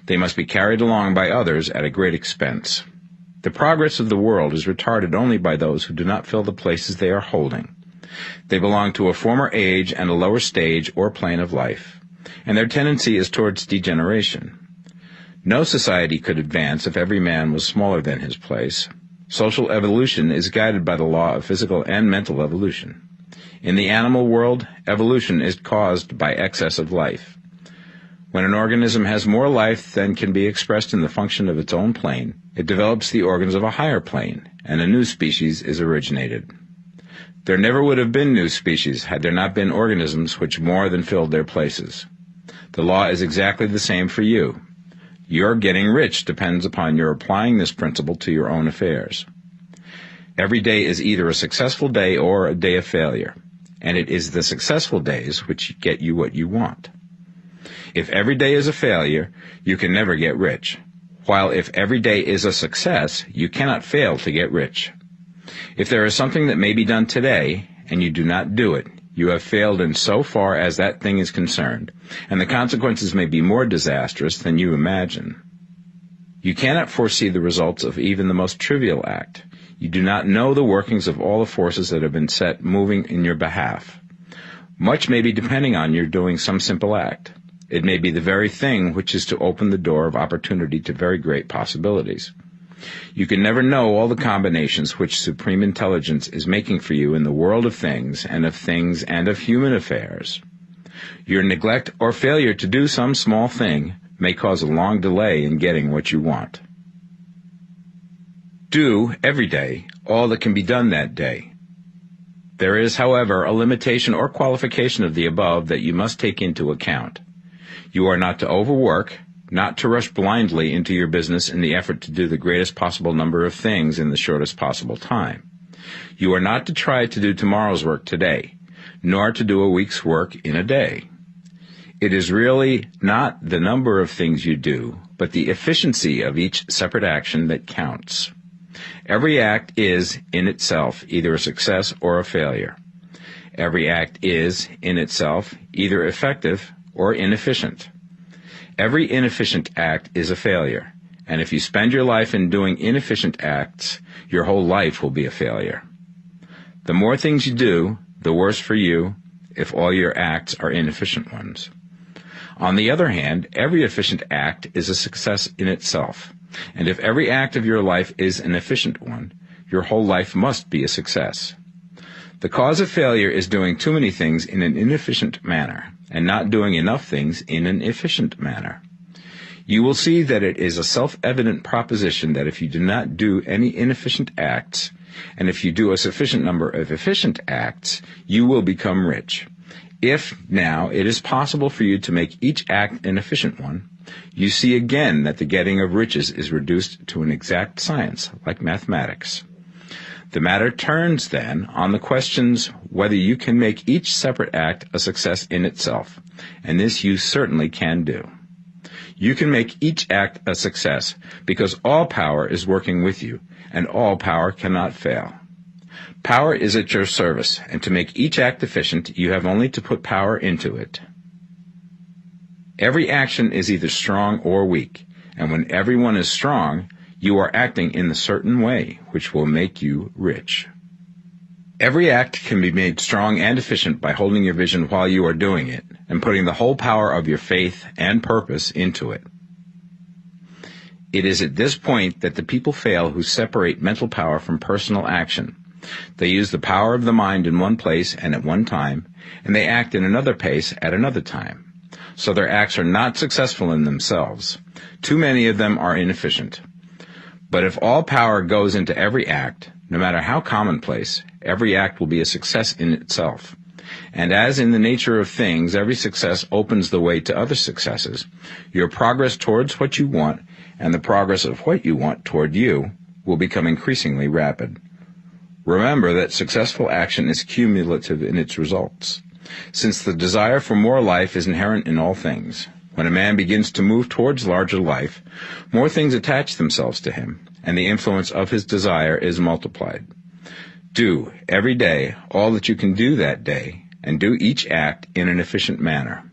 They must be carried along by others at a great expense. The progress of the world is retarded only by those who do not fill the places they are holding. They belong to a former age and a lower stage or plane of life, and their tendency is towards degeneration. No society could advance if every man was smaller than his place. Social evolution is guided by the law of physical and mental evolution. In the animal world, evolution is caused by excess of life. When an organism has more life than can be expressed in the function of its own plane, it develops the organs of a higher plane, and a new species is originated. There never would have been new species had there not been organisms which more than filled their places. The law is exactly the same for you. Your getting rich depends upon your applying this principle to your own affairs. Every day is either a successful day or a day of failure, and it is the successful days which get you what you want. If every day is a failure, you can never get rich, while if every day is a success, you cannot fail to get rich. If there is something that may be done today, and you do not do it, you have failed in so far as that thing is concerned, and the consequences may be more disastrous than you imagine. You cannot foresee the results of even the most trivial act. You do not know the workings of all the forces that have been set moving in your behalf. Much may be depending on your doing some simple act. It may be the very thing which is to open the door of opportunity to very great possibilities. You can never know all the combinations which Supreme Intelligence is making for you in the world of things and of human affairs. Your neglect or failure to do some small thing may cause a long delay in getting what you want. Do, every day, all that can be done that day. There is, however, a limitation or qualification of the above that you must take into account. You are not to overwork, not to rush blindly into your business in the effort to do the greatest possible number of things in the shortest possible time. You are not to try to do tomorrow's work today, nor to do a week's work in a day. It is really not the number of things you do, but the efficiency of each separate action that counts. Every act is, in itself, either a success or a failure. Every act is, in itself, either effective or inefficient. Every inefficient act is a failure, and if you spend your life in doing inefficient acts, your whole life will be a failure. The more things you do, the worse for you if all your acts are inefficient ones. On the other hand, every efficient act is a success in itself, and if every act of your life is an efficient one, your whole life must be a success. The cause of failure is doing too many things in an inefficient manner, and not doing enough things in an efficient manner. You will see that it is a self-evident proposition that if you do not do any inefficient acts, and if you do a sufficient number of efficient acts, you will become rich. If, now, it is possible for you to make each act an efficient one, you see again that the getting of riches is reduced to an exact science, like mathematics. The matter turns, then, on the questions whether you can make each separate act a success in itself, and this you certainly can do. You can make each act a success because all power is working with you, and all power cannot fail. Power is at your service, and to make each act efficient, you have only to put power into it. Every action is either strong or weak, and when everyone is strong, you are acting in a certain way, which will make you rich. Every act can be made strong and efficient by holding your vision while you are doing it, and putting the whole power of your faith and purpose into it. It is at this point that the people fail who separate mental power from personal action. They use the power of the mind in one place and at one time, and they act in another place at another time. So their acts are not successful in themselves. Too many of them are inefficient. But if all power goes into every act, no matter how commonplace, every act will be a success in itself. And as in the nature of things, every success opens the way to other successes, your progress towards what you want and the progress of what you want toward you will become increasingly rapid. Remember that successful action is cumulative in its results. Since the desire for more life is inherent in all things, when a man begins to move towards larger life, more things attach themselves to him, and the influence of his desire is multiplied. Do, every day, all that you can do that day, and do each act in an efficient manner.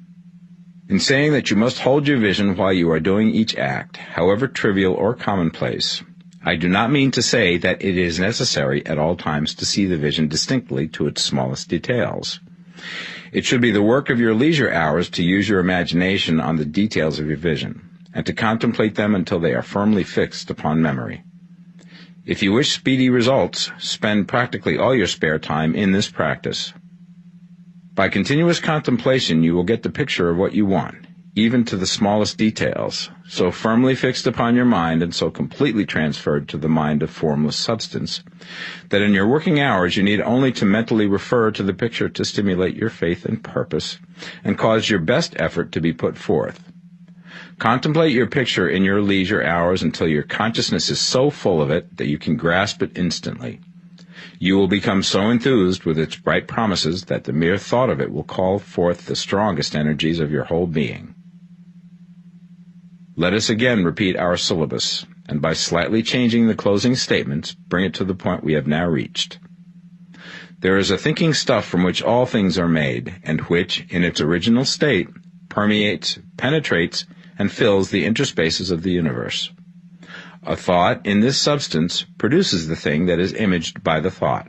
In saying that you must hold your vision while you are doing each act, however trivial or commonplace, I do not mean to say that it is necessary at all times to see the vision distinctly to its smallest details. It should be the work of your leisure hours to use your imagination on the details of your vision, and to contemplate them until they are firmly fixed upon memory. If you wish speedy results, spend practically all your spare time in this practice. By continuous contemplation, you will get the picture of what you want, even to the smallest details, so firmly fixed upon your mind and so completely transferred to the mind of formless substance, that in your working hours you need only to mentally refer to the picture to stimulate your faith and purpose, and cause your best effort to be put forth. Contemplate your picture in your leisure hours until your consciousness is so full of it that you can grasp it instantly. You will become so enthused with its bright promises that the mere thought of it will call forth the strongest energies of your whole being. Let us again repeat our syllabus, and by slightly changing the closing statements, bring it to the point we have now reached. There is a thinking stuff from which all things are made, and which, in its original state, permeates, penetrates, and fills the interspaces of the universe. A thought in this substance produces the thing that is imaged by the thought.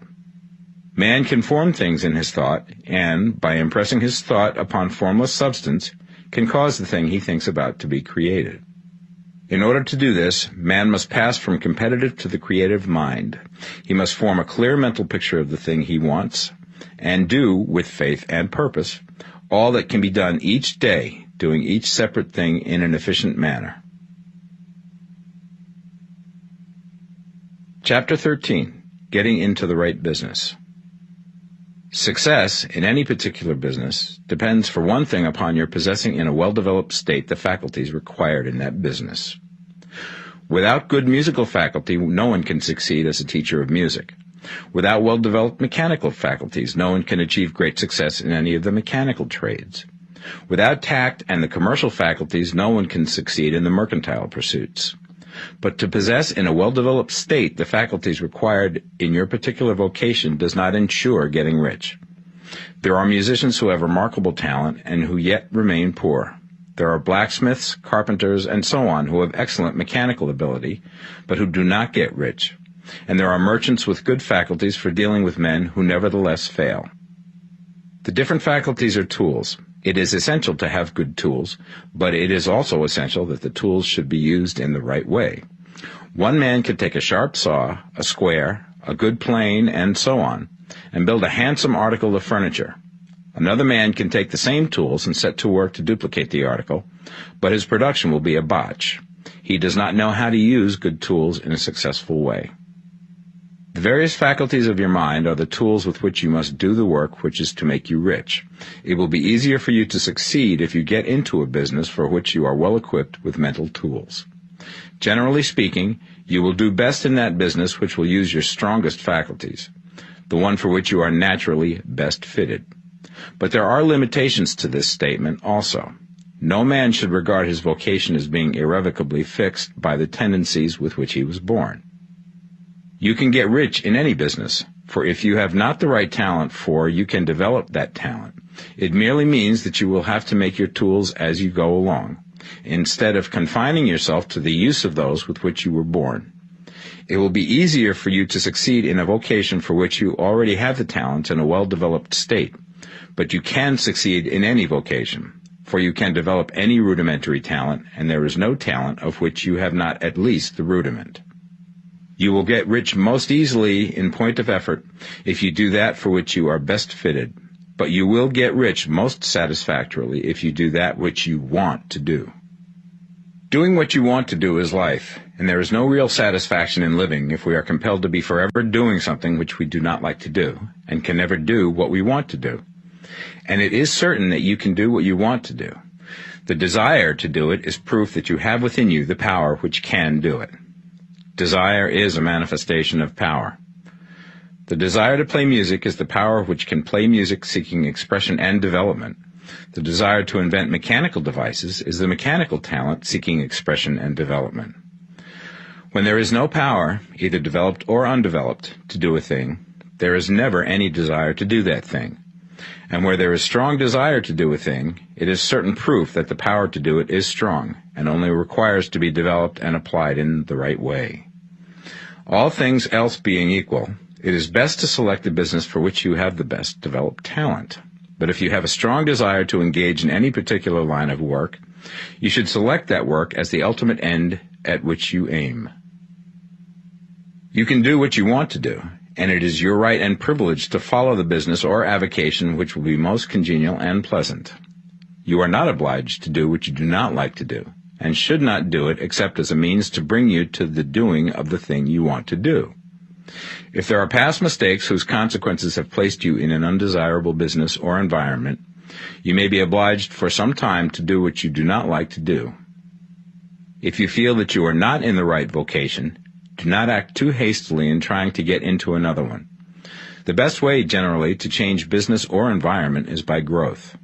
Man can form things in his thought, and, by impressing his thought upon formless substance, can cause the thing he thinks about to be created. In order to do this, man must pass from competitive to the creative mind. He must form a clear mental picture of the thing he wants, and do, with faith and purpose, all that can be done each day, doing each separate thing in an efficient manner. Chapter 13. Getting into the right business. Success in any particular business depends for one thing upon your possessing in a well-developed state the faculties required in that business. Without good musical faculty, no one can succeed as a teacher of music. Without well-developed mechanical faculties, no one can achieve great success in any of the mechanical trades. Without tact and the commercial faculties, no one can succeed in the mercantile pursuits. But to possess in a well-developed state the faculties required in your particular vocation does not ensure getting rich. There are musicians who have remarkable talent and who yet remain poor. There are blacksmiths, carpenters, and so on who have excellent mechanical ability, but who do not get rich. And there are merchants with good faculties for dealing with men who nevertheless fail. The different faculties are tools. It is essential to have good tools, but it is also essential that the tools should be used in the right way. One man can take a sharp saw, a square, a good plane, and so on, and build a handsome article of furniture. Another man can take the same tools and set to work to duplicate the article, but his production will be a botch. He does not know how to use good tools in a successful way. The various faculties of your mind are the tools with which you must do the work which is to make you rich. It will be easier for you to succeed if you get into a business for which you are well equipped with mental tools. Generally speaking, you will do best in that business which will use your strongest faculties, the one for which you are naturally best fitted. But there are limitations to this statement also. No man should regard his vocation as being irrevocably fixed by the tendencies with which he was born. You can get rich in any business, for if you have not the right talent you can develop that talent. It merely means that you will have to make your tools as you go along, instead of confining yourself to the use of those with which you were born. It will be easier for you to succeed in a vocation for which you already have the talent in a well-developed state, but you can succeed in any vocation, for you can develop any rudimentary talent, and there is no talent of which you have not at least the rudiment. You will get rich most easily in point of effort if you do that for which you are best fitted, but you will get rich most satisfactorily if you do that which you want to do. Doing what you want to do is life, and there is no real satisfaction in living if we are compelled to be forever doing something which we do not like to do, and can never do what we want to do. And it is certain that you can do what you want to do. The desire to do it is proof that you have within you the power which can do it. Desire is a manifestation of power. The desire to play music is the power which can play music seeking expression and development. The desire to invent mechanical devices is the mechanical talent seeking expression and development. When there is no power, either developed or undeveloped, to do a thing, there is never any desire to do that thing. And where there is strong desire to do a thing, it is certain proof that the power to do it is strong, and only requires to be developed and applied in the right way. All things else being equal, it is best to select the business for which you have the best developed talent. But if you have a strong desire to engage in any particular line of work, you should select that work as the ultimate end at which you aim. You can do what you want to do, and it is your right and privilege to follow the business or avocation which will be most congenial and pleasant. You are not obliged to do what you do not like to do, and should not do it except as a means to bring you to the doing of the thing you want to do. If there are past mistakes whose consequences have placed you in an undesirable business or environment, you may be obliged for some time to do what you do not like to do. If you feel that you are not in the right vocation, do not act too hastily in trying to get into another one. The best way, generally, to change business or environment is by growth.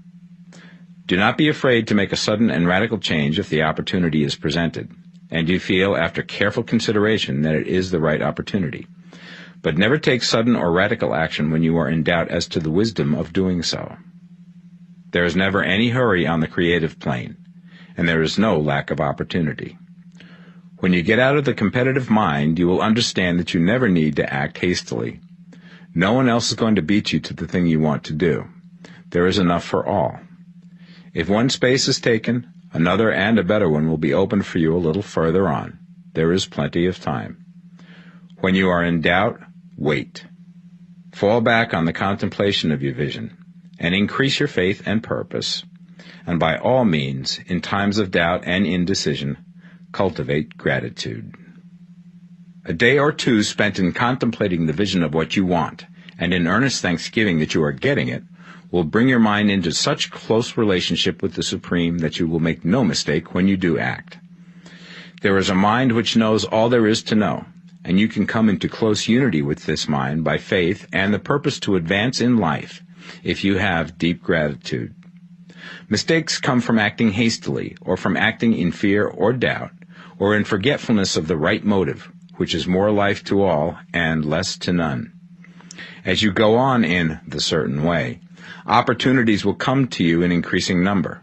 Do not be afraid to make a sudden and radical change if the opportunity is presented, and you feel, after careful consideration, that it is the right opportunity. But never take sudden or radical action when you are in doubt as to the wisdom of doing so. There is never any hurry on the creative plane, and there is no lack of opportunity. When you get out of the competitive mind, you will understand that you never need to act hastily. No one else is going to beat you to the thing you want to do. There is enough for all. If one space is taken, another and a better one will be opened for you a little further on. There is plenty of time. When you are in doubt, wait. Fall back on the contemplation of your vision, and increase your faith and purpose. And by all means, in times of doubt and indecision, cultivate gratitude. A day or two spent in contemplating the vision of what you want, and in earnest thanksgiving that you are getting it, will bring your mind into such close relationship with the Supreme that you will make no mistake when you do act. There is a mind which knows all there is to know, and you can come into close unity with this mind by faith and the purpose to advance in life if you have deep gratitude. Mistakes come from acting hastily, or from acting in fear or doubt, or in forgetfulness of the right motive, which is more life to all and less to none. As you go on in the certain way, opportunities will come to you in increasing number,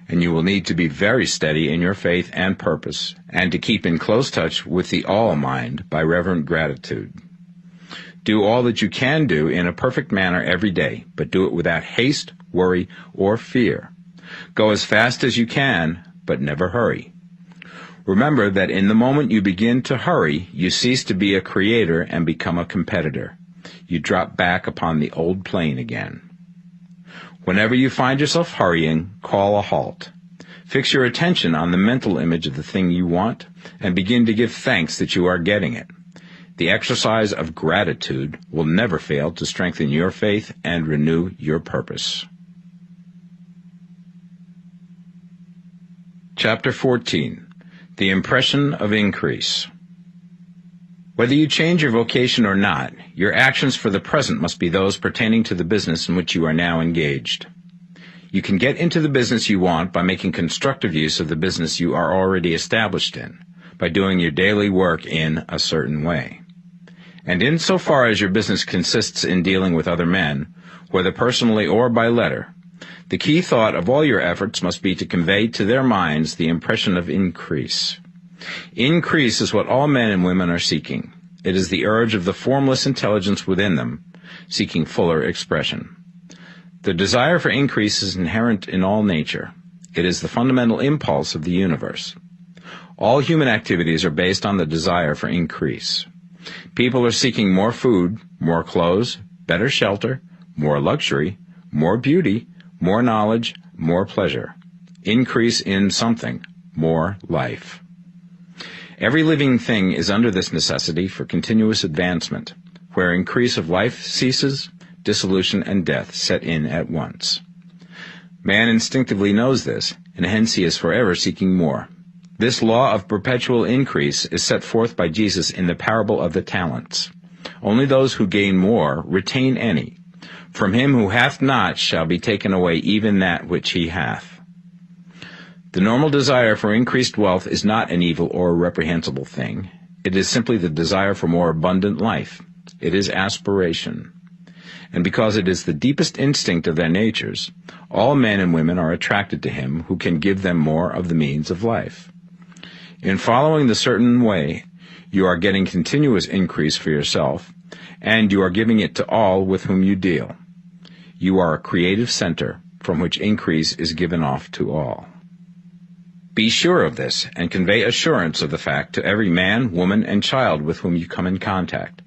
and you will need to be very steady in your faith and purpose, and to keep in close touch with the all-mind by reverent gratitude. Do all that you can do in a perfect manner every day, but do it without haste, worry, or fear. Go as fast as you can, but never hurry. Remember that in the moment you begin to hurry, you cease to be a creator and become a competitor. You drop back upon the old plane again. Whenever you find yourself hurrying, call a halt. Fix your attention on the mental image of the thing you want, and begin to give thanks that you are getting it. The exercise of gratitude will never fail to strengthen your faith and renew your purpose. Chapter 14. The Impression of Increase. Whether you change your vocation or not, your actions for the present must be those pertaining to the business in which you are now engaged. You can get into the business you want by making constructive use of the business you are already established in, by doing your daily work in a certain way. And insofar as your business consists in dealing with other men, whether personally or by letter, the key thought of all your efforts must be to convey to their minds the impression of increase. Increase is what all men and women are seeking. It is the urge of the formless intelligence within them, seeking fuller expression. The desire for increase is inherent in all nature. It is the fundamental impulse of the universe. All human activities are based on the desire for increase. People are seeking more food, more clothes, better shelter, more luxury, more beauty, more knowledge, more pleasure. Increase in something, more life. Every living thing is under this necessity for continuous advancement. Where increase of life ceases, dissolution and death set in at once. Man instinctively knows this, and hence he is forever seeking more. This law of perpetual increase is set forth by Jesus in the parable of the talents. Only those who gain more retain any. From him who hath not shall be taken away even that which he hath. The normal desire for increased wealth is not an evil or reprehensible thing. It is simply the desire for more abundant life. It is aspiration. And because it is the deepest instinct of their natures, all men and women are attracted to him who can give them more of the means of life. In following the certain way, you are getting continuous increase for yourself, and you are giving it to all with whom you deal. You are a creative center from which increase is given off to all. Be sure of this, and convey assurance of the fact to every man, woman, and child with whom you come in contact.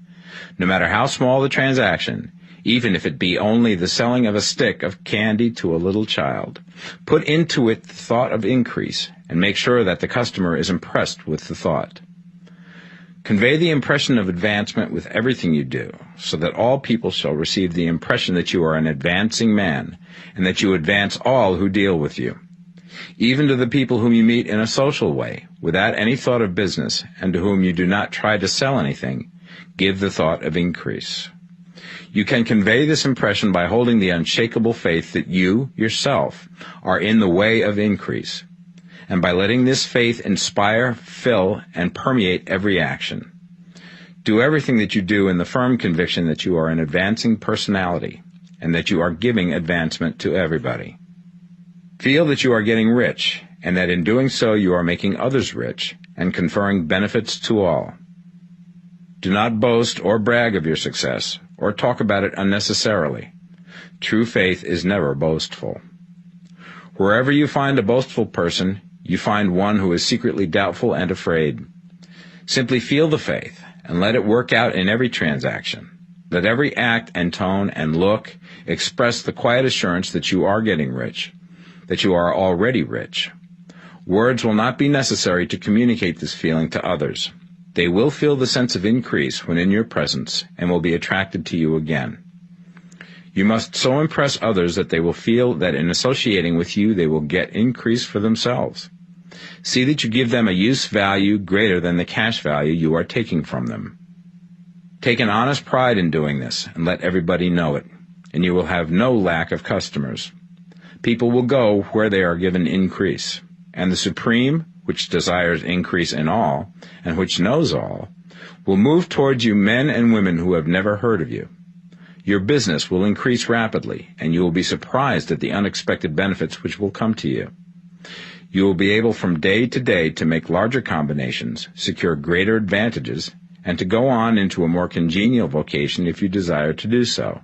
No matter how small the transaction, even if it be only the selling of a stick of candy to a little child, put into it the thought of increase, and make sure that the customer is impressed with the thought. Convey the impression of advancement with everything you do, so that all people shall receive the impression that you are an advancing man, and that you advance all who deal with you. Even to the people whom you meet in a social way, without any thought of business, and to whom you do not try to sell anything, give the thought of increase. You can convey this impression by holding the unshakable faith that you, yourself, are in the way of increase, and by letting this faith inspire, fill, and permeate every action. Do everything that you do in the firm conviction that you are an advancing personality, and that you are giving advancement to everybody. Feel that you are getting rich, and that in doing so you are making others rich, and conferring benefits to all. Do not boast or brag of your success, or talk about it unnecessarily. True faith is never boastful. Wherever you find a boastful person, you find one who is secretly doubtful and afraid. Simply feel the faith, and let it work out in every transaction. Let every act and tone and look express the quiet assurance that you are getting rich, that you are already rich. Words will not be necessary to communicate this feeling to others. They will feel the sense of increase when in your presence, and will be attracted to you again. You must so impress others that they will feel that in associating with you they will get increase for themselves. See that you give them a use value greater than the cash value you are taking from them. Take an honest pride in doing this, and let everybody know it, and you will have no lack of customers. People will go where they are given increase, and the Supreme, which desires increase in all, and which knows all, will move towards you men and women who have never heard of you. Your business will increase rapidly, and you will be surprised at the unexpected benefits which will come to you. You will be able from day to day to make larger combinations, secure greater advantages, and to go on into a more congenial vocation if you desire to do so.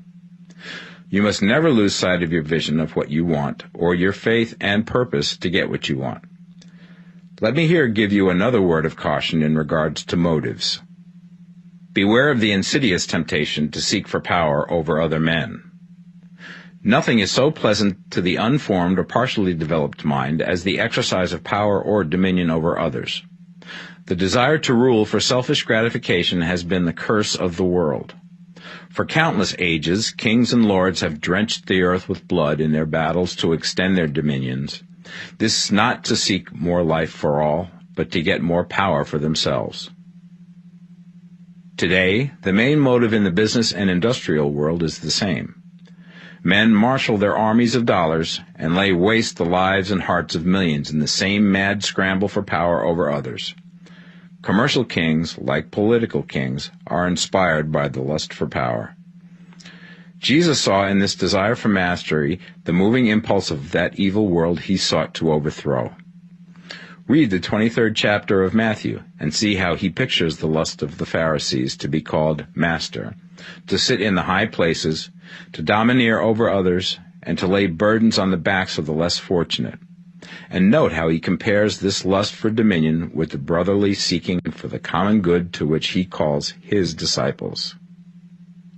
You must never lose sight of your vision of what you want, or your faith and purpose to get what you want. Let me here give you another word of caution in regards to motives. Beware of the insidious temptation to seek for power over other men. Nothing is so pleasant to the unformed or partially developed mind as the exercise of power or dominion over others. The desire to rule for selfish gratification has been the curse of the world. For countless ages, kings and lords have drenched the earth with blood in their battles to extend their dominions. This is not to seek more life for all, but to get more power for themselves. Today, the main motive in the business and industrial world is the same. Men marshal their armies of dollars and lay waste the lives and hearts of millions in the same mad scramble for power over others. Commercial kings, like political kings, are inspired by the lust for power. Jesus saw in this desire for mastery the moving impulse of that evil world he sought to overthrow. Read the 23rd chapter of Matthew and see how he pictures the lust of the Pharisees to be called master, to sit in the high places, to domineer over others, and to lay burdens on the backs of the less fortunate. And note how he compares this lust for dominion with the brotherly seeking for the common good to which he calls his disciples.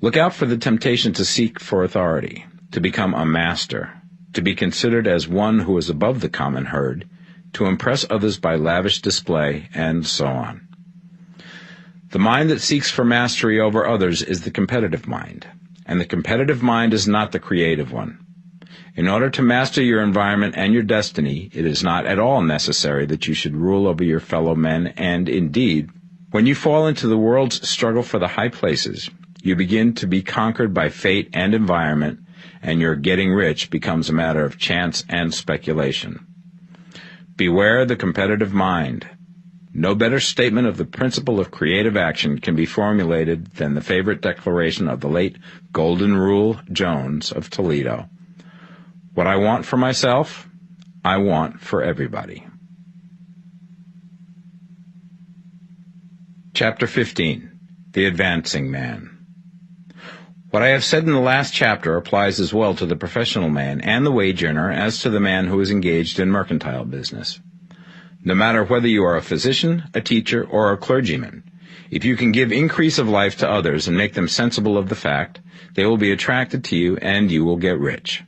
Look out for the temptation to seek for authority, to become a master, to be considered as one who is above the common herd, to impress others by lavish display, and so on. The mind that seeks for mastery over others is the competitive mind, and the competitive mind is not the creative one. In order to master your environment and your destiny, it is not at all necessary that you should rule over your fellow men, and indeed, when you fall into the world's struggle for the high places, you begin to be conquered by fate and environment, and your getting rich becomes a matter of chance and speculation. Beware the competitive mind. No better statement of the principle of creative action can be formulated than the favorite declaration of the late Golden Rule Jones of Toledo. What I want for myself, I want for everybody. Chapter 15. The Advancing Man. What I have said in the last chapter applies as well to the professional man and the wage earner as to the man who is engaged in mercantile business. No matter whether you are a physician, a teacher, or a clergyman, if you can give increase of life to others and make them sensible of the fact, they will be attracted to you and you will get rich.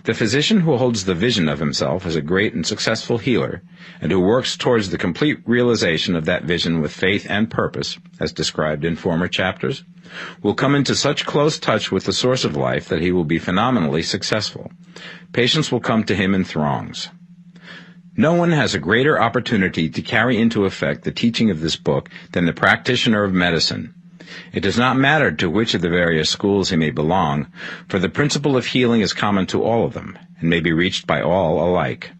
The physician who holds the vision of himself as a great and successful healer, and who works towards the complete realization of that vision with faith and purpose, as described in former chapters, will come into such close touch with the source of life that he will be phenomenally successful. Patients will come to him in throngs. No one has a greater opportunity to carry into effect the teaching of this book than the practitioner of medicine. It does not matter to which of the various schools he may belong, for the principle of healing is common to all of them, and may be reached by all alike.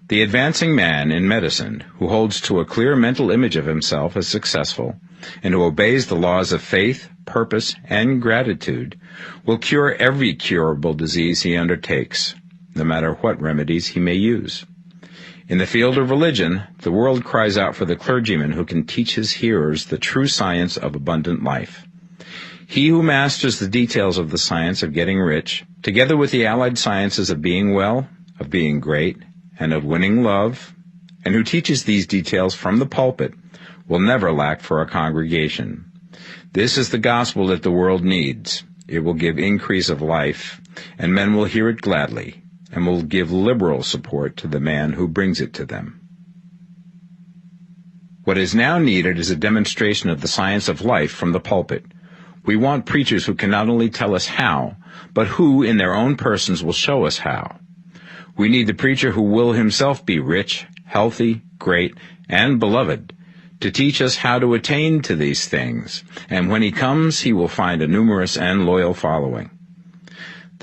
The advancing man in medicine, who holds to a clear mental image of himself as successful, and who obeys the laws of faith, purpose, and gratitude, will cure every curable disease he undertakes, no matter what remedies he may use. In the field of religion, the world cries out for the clergyman who can teach his hearers the true science of abundant life. He who masters the details of the science of getting rich, together with the allied sciences of being well, of being great, and of winning love, and who teaches these details from the pulpit, will never lack for a congregation. This is the gospel that the world needs. It will give increase of life, and men will hear it gladly, and will give liberal support to the man who brings it to them. What is now needed is a demonstration of the science of life from the pulpit. We want preachers who can not only tell us how, but who in their own persons will show us how. We need the preacher who will himself be rich, healthy, great, and beloved, to teach us how to attain to these things, and when he comes he will find a numerous and loyal following.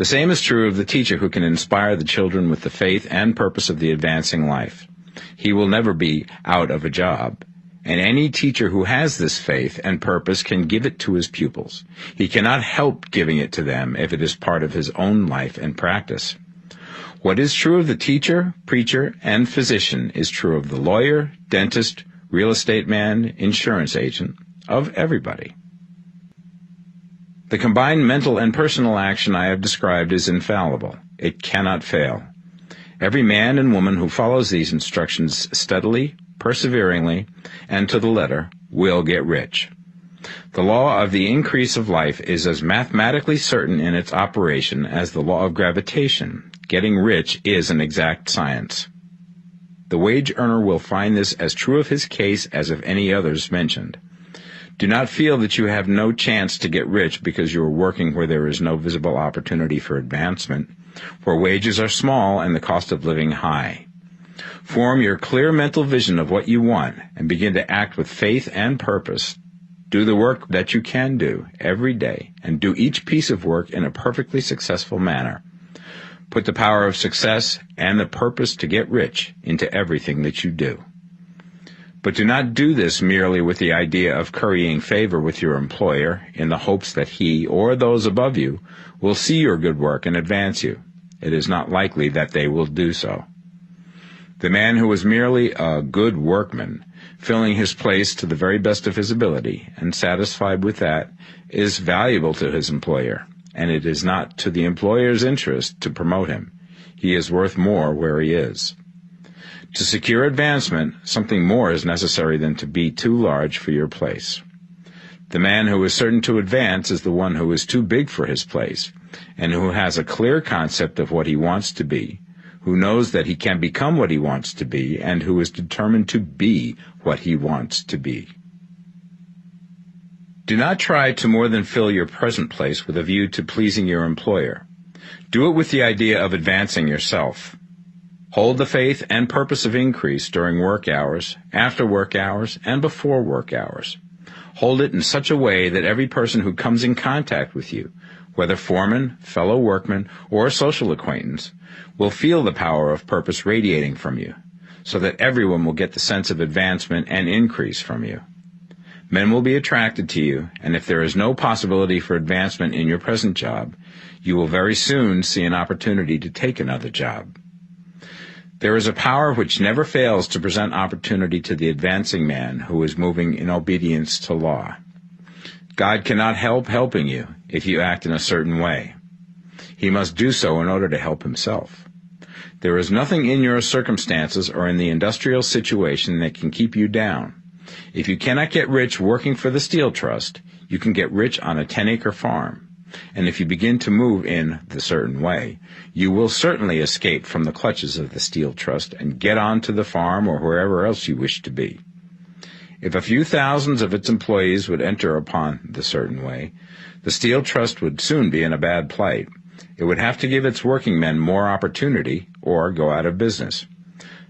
The same is true of the teacher who can inspire the children with the faith and purpose of the advancing life. He will never be out of a job. And any teacher who has this faith and purpose can give it to his pupils. He cannot help giving it to them if it is part of his own life and practice. What is true of the teacher, preacher, and physician is true of the lawyer, dentist, real estate man, insurance agent, of everybody. The combined mental and personal action I have described is infallible. It cannot fail. Every man and woman who follows these instructions steadily, perseveringly, and to the letter, will get rich. The law of the increase of life is as mathematically certain in its operation as the law of gravitation. Getting rich is an exact science. The wage earner will find this as true of his case as of any others mentioned. Do not feel that you have no chance to get rich because you are working where there is no visible opportunity for advancement, where wages are small and the cost of living high. Form your clear mental vision of what you want and begin to act with faith and purpose. Do the work that you can do every day and do each piece of work in a perfectly successful manner. Put the power of success and the purpose to get rich into everything that you do. But do not do this merely with the idea of currying favor with your employer in the hopes that he or those above you will see your good work and advance you. It is not likely that they will do so. The man who is merely a good workman, filling his place to the very best of his ability and satisfied with that, is valuable to his employer, and it is not to the employer's interest to promote him. He is worth more where he is. To secure advancement, something more is necessary than to be too large for your place. The man who is certain to advance is the one who is too big for his place, and who has a clear concept of what he wants to be, who knows that he can become what he wants to be, and who is determined to be what he wants to be. Do not try to more than fill your present place with a view to pleasing your employer. Do it with the idea of advancing yourself. Hold the faith and purpose of increase during work hours, after work hours, and before work hours. Hold it in such a way that every person who comes in contact with you, whether foreman, fellow workman, or social acquaintance, will feel the power of purpose radiating from you, so that everyone will get the sense of advancement and increase from you. Men will be attracted to you, and if there is no possibility for advancement in your present job, you will very soon see an opportunity to take another job. There is a power which never fails to present opportunity to the advancing man who is moving in obedience to law. God cannot help helping you if you act in a certain way. He must do so in order to help himself. There is nothing in your circumstances or in the industrial situation that can keep you down. If you cannot get rich working for the Steel Trust, you can get rich on a 10-acre farm. And if you begin to move in the certain way, you will certainly escape from the clutches of the Steel Trust and get on to the farm or wherever else you wish to be. If a few thousands of its employees would enter upon the certain way, the Steel Trust would soon be in a bad plight. It would have to give its working men more opportunity or go out of business.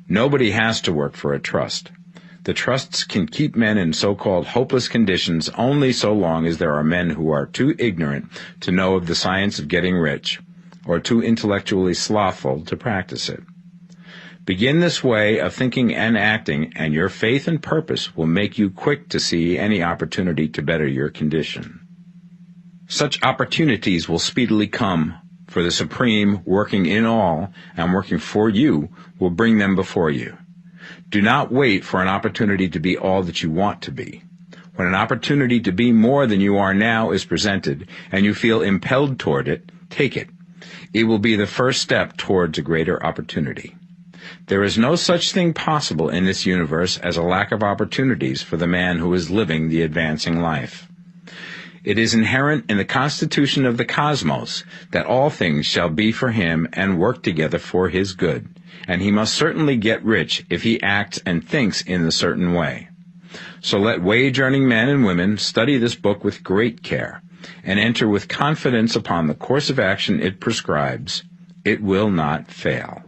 Nobody has to work for a trust. The trusts can keep men in so-called hopeless conditions only so long as there are men who are too ignorant to know of the science of getting rich, or too intellectually slothful to practice it. Begin this way of thinking and acting, and your faith and purpose will make you quick to see any opportunity to better your condition. Such opportunities will speedily come, for the Supreme, working in all and working for you, will bring them before you. Do not wait for an opportunity to be all that you want to be. When an opportunity to be more than you are now is presented, and you feel impelled toward it, take it. It will be the first step towards a greater opportunity. There is no such thing possible in this universe as a lack of opportunities for the man who is living the advancing life. It is inherent in the constitution of the cosmos that all things shall be for him and work together for his good, and he must certainly get rich if he acts and thinks in a certain way. So let wage-earning men and women study this book with great care, and enter with confidence upon the course of action it prescribes. It will not fail.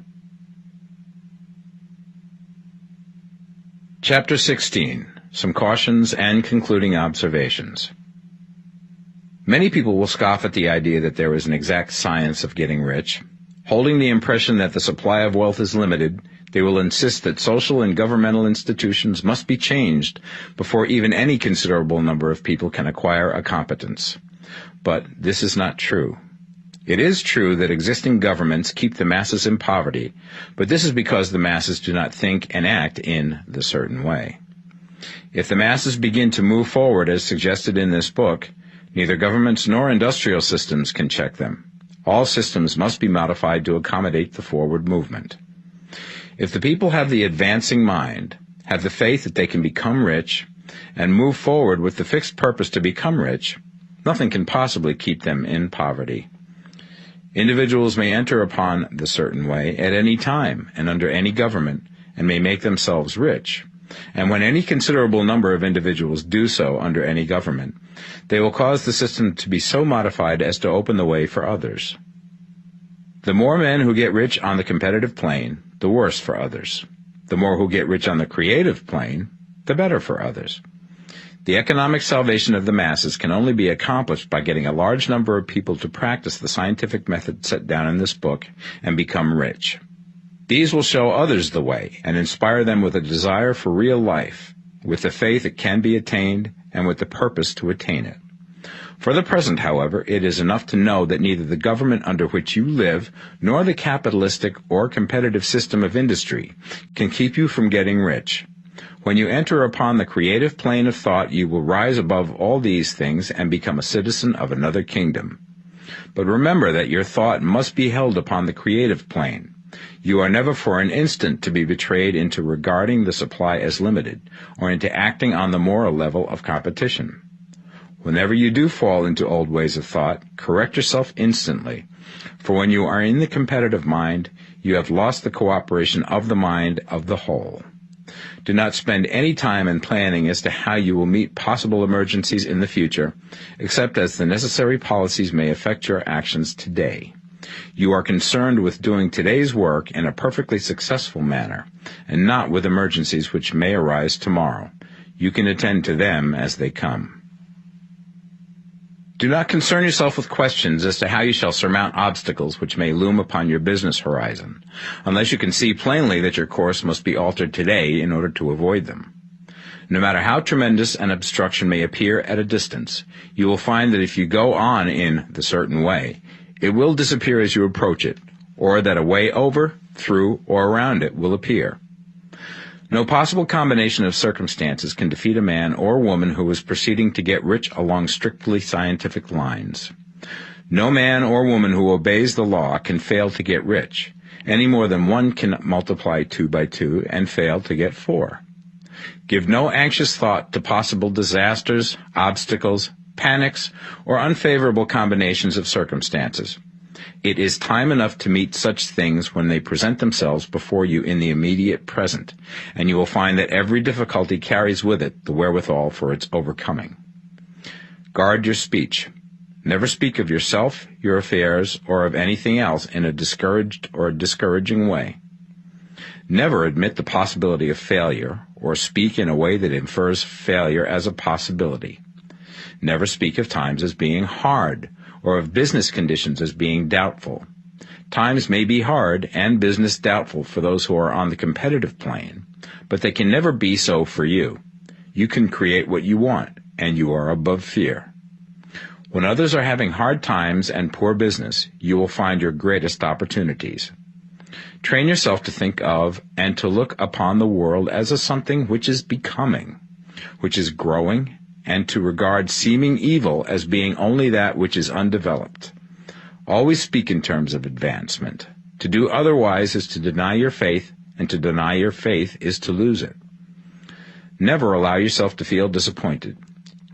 Chapter 16. Some Cautions and Concluding Observations. Many people will scoff at the idea that there is an exact science of getting rich. Holding the impression that the supply of wealth is limited, they will insist that social and governmental institutions must be changed before even any considerable number of people can acquire a competence. But this is not true. It is true that existing governments keep the masses in poverty, but this is because the masses do not think and act in the certain way. If the masses begin to move forward as suggested in this book, neither governments nor industrial systems can check them. All systems must be modified to accommodate the forward movement. If the people have the advancing mind, have the faith that they can become rich, and move forward with the fixed purpose to become rich, nothing can possibly keep them in poverty. Individuals may enter upon the certain way at any time and under any government, and may make themselves rich. And when any considerable number of individuals do so under any government, they will cause the system to be so modified as to open the way for others. The more men who get rich on the competitive plane, the worse for others. The more who get rich on the creative plane, the better for others. The economic salvation of the masses can only be accomplished by getting a large number of people to practice the scientific method set down in this book and become rich. These will show others the way and inspire them with a desire for real life, with the faith it can be attained, and with the purpose to attain it. For the present, however, it is enough to know that neither the government under which you live nor the capitalistic or competitive system of industry can keep you from getting rich. When you enter upon the creative plane of thought, you will rise above all these things and become a citizen of another kingdom. But remember that your thought must be held upon the creative plane. You are never for an instant to be betrayed into regarding the supply as limited, or into acting on the moral level of competition. Whenever you do fall into old ways of thought, correct yourself instantly, for when you are in the competitive mind, you have lost the cooperation of the mind of the whole. Do not spend any time in planning as to how you will meet possible emergencies in the future, except as the necessary policies may affect your actions today. You are concerned with doing today's work in a perfectly successful manner, and not with emergencies which may arise tomorrow. You can attend to them as they come. Do not concern yourself with questions as to how you shall surmount obstacles which may loom upon your business horizon, unless you can see plainly that your course must be altered today in order to avoid them. No matter how tremendous an obstruction may appear at a distance, you will find that if you go on in the certain way, it will disappear as you approach it, or that a way over, through, or around it will appear. No possible combination of circumstances can defeat a man or woman who is proceeding to get rich along strictly scientific lines. No man or woman who obeys the law can fail to get rich, any more than one can multiply 2 by 2 and fail to get 4. Give no anxious thought to possible disasters, obstacles, panics, or unfavorable combinations of circumstances. It is time enough to meet such things when they present themselves before you in the immediate present, and you will find that every difficulty carries with it the wherewithal for its overcoming. Guard your speech. Never speak of yourself, your affairs, or of anything else in a discouraged or discouraging way. Never admit the possibility of failure, or speak in a way that infers failure as a possibility. Never speak of times as being hard, or of business conditions as being doubtful. Times may be hard and business doubtful for those who are on the competitive plane, but they can never be so for you. You can create what you want, and you are above fear. When others are having hard times and poor business, you will find your greatest opportunities. Train yourself to think of and to look upon the world as a something which is becoming, which is growing, and to regard seeming evil as being only that which is undeveloped. Always speak in terms of advancement. To do otherwise is to deny your faith, and to deny your faith is to lose it. Never allow yourself to feel disappointed.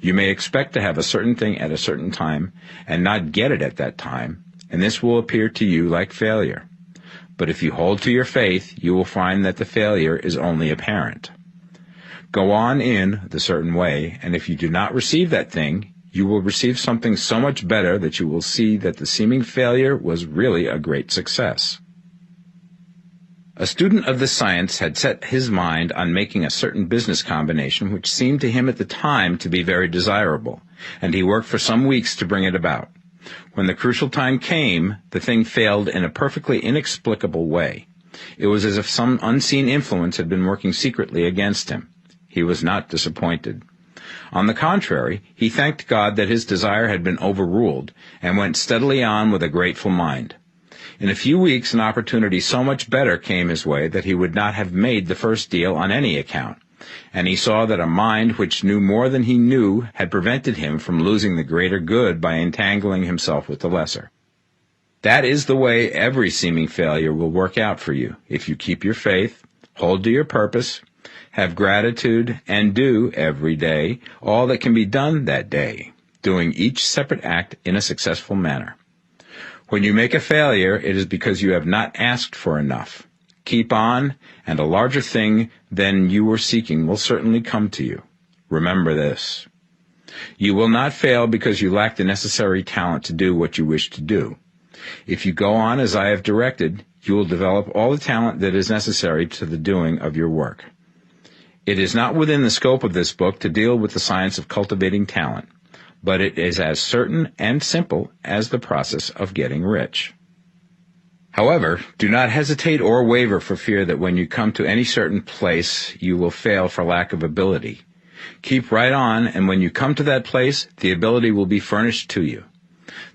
You may expect to have a certain thing at a certain time and not get it at that time, and this will appear to you like failure. But if you hold to your faith, you will find that the failure is only apparent. Go on in the certain way, and if you do not receive that thing, you will receive something so much better that you will see that the seeming failure was really a great success. A student of this science had set his mind on making a certain business combination which seemed to him at the time to be very desirable, and he worked for some weeks to bring it about. When the crucial time came, the thing failed in a perfectly inexplicable way. It was as if some unseen influence had been working secretly against him. He was not disappointed. On the contrary, he thanked God that his desire had been overruled, and went steadily on with a grateful mind. In a few weeks, an opportunity so much better came his way that he would not have made the first deal on any account, and he saw that a mind which knew more than he knew had prevented him from losing the greater good by entangling himself with the lesser. That is the way every seeming failure will work out for you, if you keep your faith, hold to your purpose, have gratitude, and do, every day, all that can be done that day, doing each separate act in a successful manner. When you make a failure, it is because you have not asked for enough. Keep on, and a larger thing than you were seeking will certainly come to you. Remember this. You will not fail because you lack the necessary talent to do what you wish to do. If you go on as I have directed, you will develop all the talent that is necessary to the doing of your work. It is not within the scope of this book to deal with the science of cultivating talent, but it is as certain and simple as the process of getting rich. However, do not hesitate or waver for fear that when you come to any certain place you will fail for lack of ability. Keep right on, and when you come to that place, the ability will be furnished to you.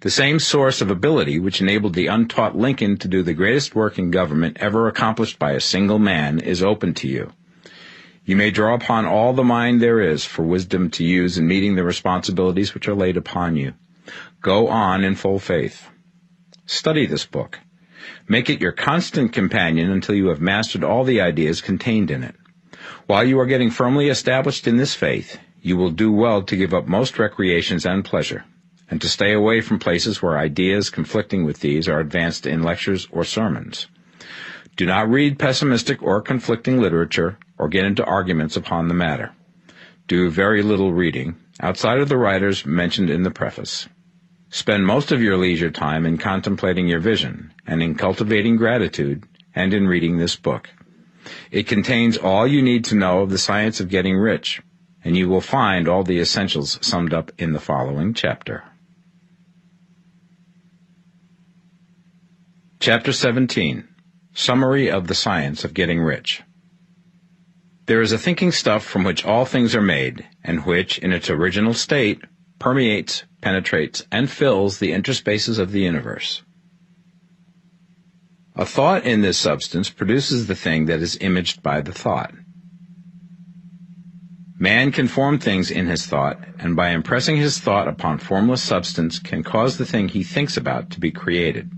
The same source of ability which enabled the untaught Lincoln to do the greatest work in government ever accomplished by a single man is open to you. You may draw upon all the mind there is for wisdom to use in meeting the responsibilities which are laid upon you. Go on in full faith. Study this book. Make it your constant companion until you have mastered all the ideas contained in it. While you are getting firmly established in this faith, you will do well to give up most recreations and pleasure, and to stay away from places where ideas conflicting with these are advanced in lectures or sermons. Do not read pessimistic or conflicting literature, or get into arguments upon the matter. Do very little reading, outside of the writers mentioned in the preface. Spend most of your leisure time in contemplating your vision, and in cultivating gratitude, and in reading this book. It contains all you need to know of the science of getting rich, and you will find all the essentials summed up in the following chapter. Chapter 17. Summary of the Science of Getting Rich. There is a thinking stuff from which all things are made, and which, in its original state, permeates, penetrates, and fills the interspaces of the universe. A thought in this substance produces the thing that is imaged by the thought. Man can form things in his thought, and by impressing his thought upon formless substance can cause the thing he thinks about to be created.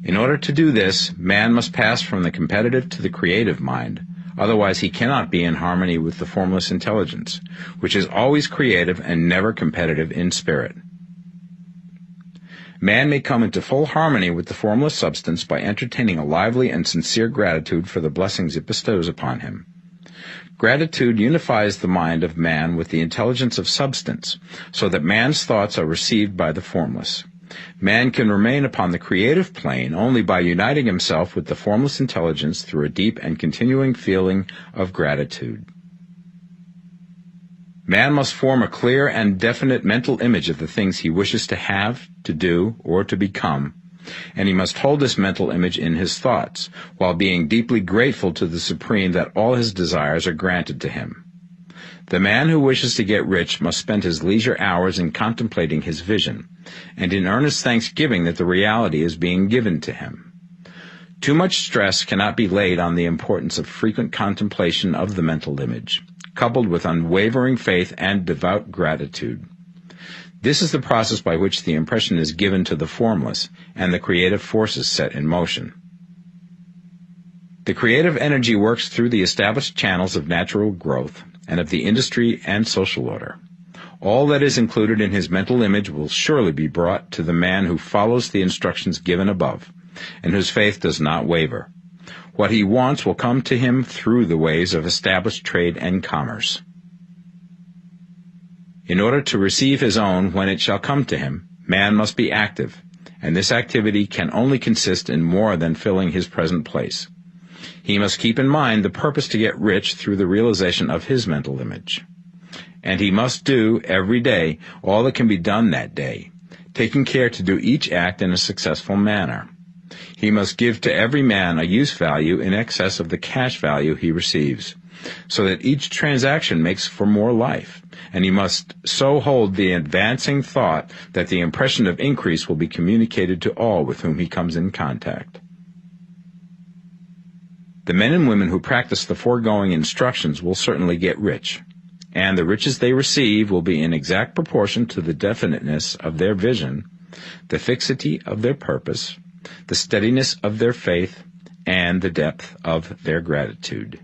In order to do this, man must pass from the competitive to the creative mind, otherwise he cannot be in harmony with the formless intelligence, which is always creative and never competitive in spirit. Man may come into full harmony with the formless substance by entertaining a lively and sincere gratitude for the blessings it bestows upon him. Gratitude unifies the mind of man with the intelligence of substance, so that man's thoughts are received by the formless. Man can remain upon the creative plane only by uniting himself with the formless intelligence through a deep and continuing feeling of gratitude. Man must form a clear and definite mental image of the things he wishes to have, to do, or to become, and he must hold this mental image in his thoughts, while being deeply grateful to the Supreme that all his desires are granted to him. The man who wishes to get rich must spend his leisure hours in contemplating his vision, and in earnest thanksgiving that the reality is being given to him. Too much stress cannot be laid on the importance of frequent contemplation of the mental image, coupled with unwavering faith and devout gratitude. This is the process by which the impression is given to the formless, and the creative forces set in motion. The creative energy works through the established channels of natural growth, and of the industry and social order. All that is included in his mental image will surely be brought to the man who follows the instructions given above, and whose faith does not waver. What he wants will come to him through the ways of established trade and commerce. In order to receive his own when it shall come to him, man must be active, and this activity can only consist in more than filling his present place. He must keep in mind the purpose to get rich through the realization of his mental image. And he must do, every day, all that can be done that day, taking care to do each act in a successful manner. He must give to every man a use value in excess of the cash value he receives, so that each transaction makes for more life, and he must so hold the advancing thought that the impression of increase will be communicated to all with whom he comes in contact. The men and women who practice the foregoing instructions will certainly get rich, and the riches they receive will be in exact proportion to the definiteness of their vision, the fixity of their purpose, the steadiness of their faith, and the depth of their gratitude.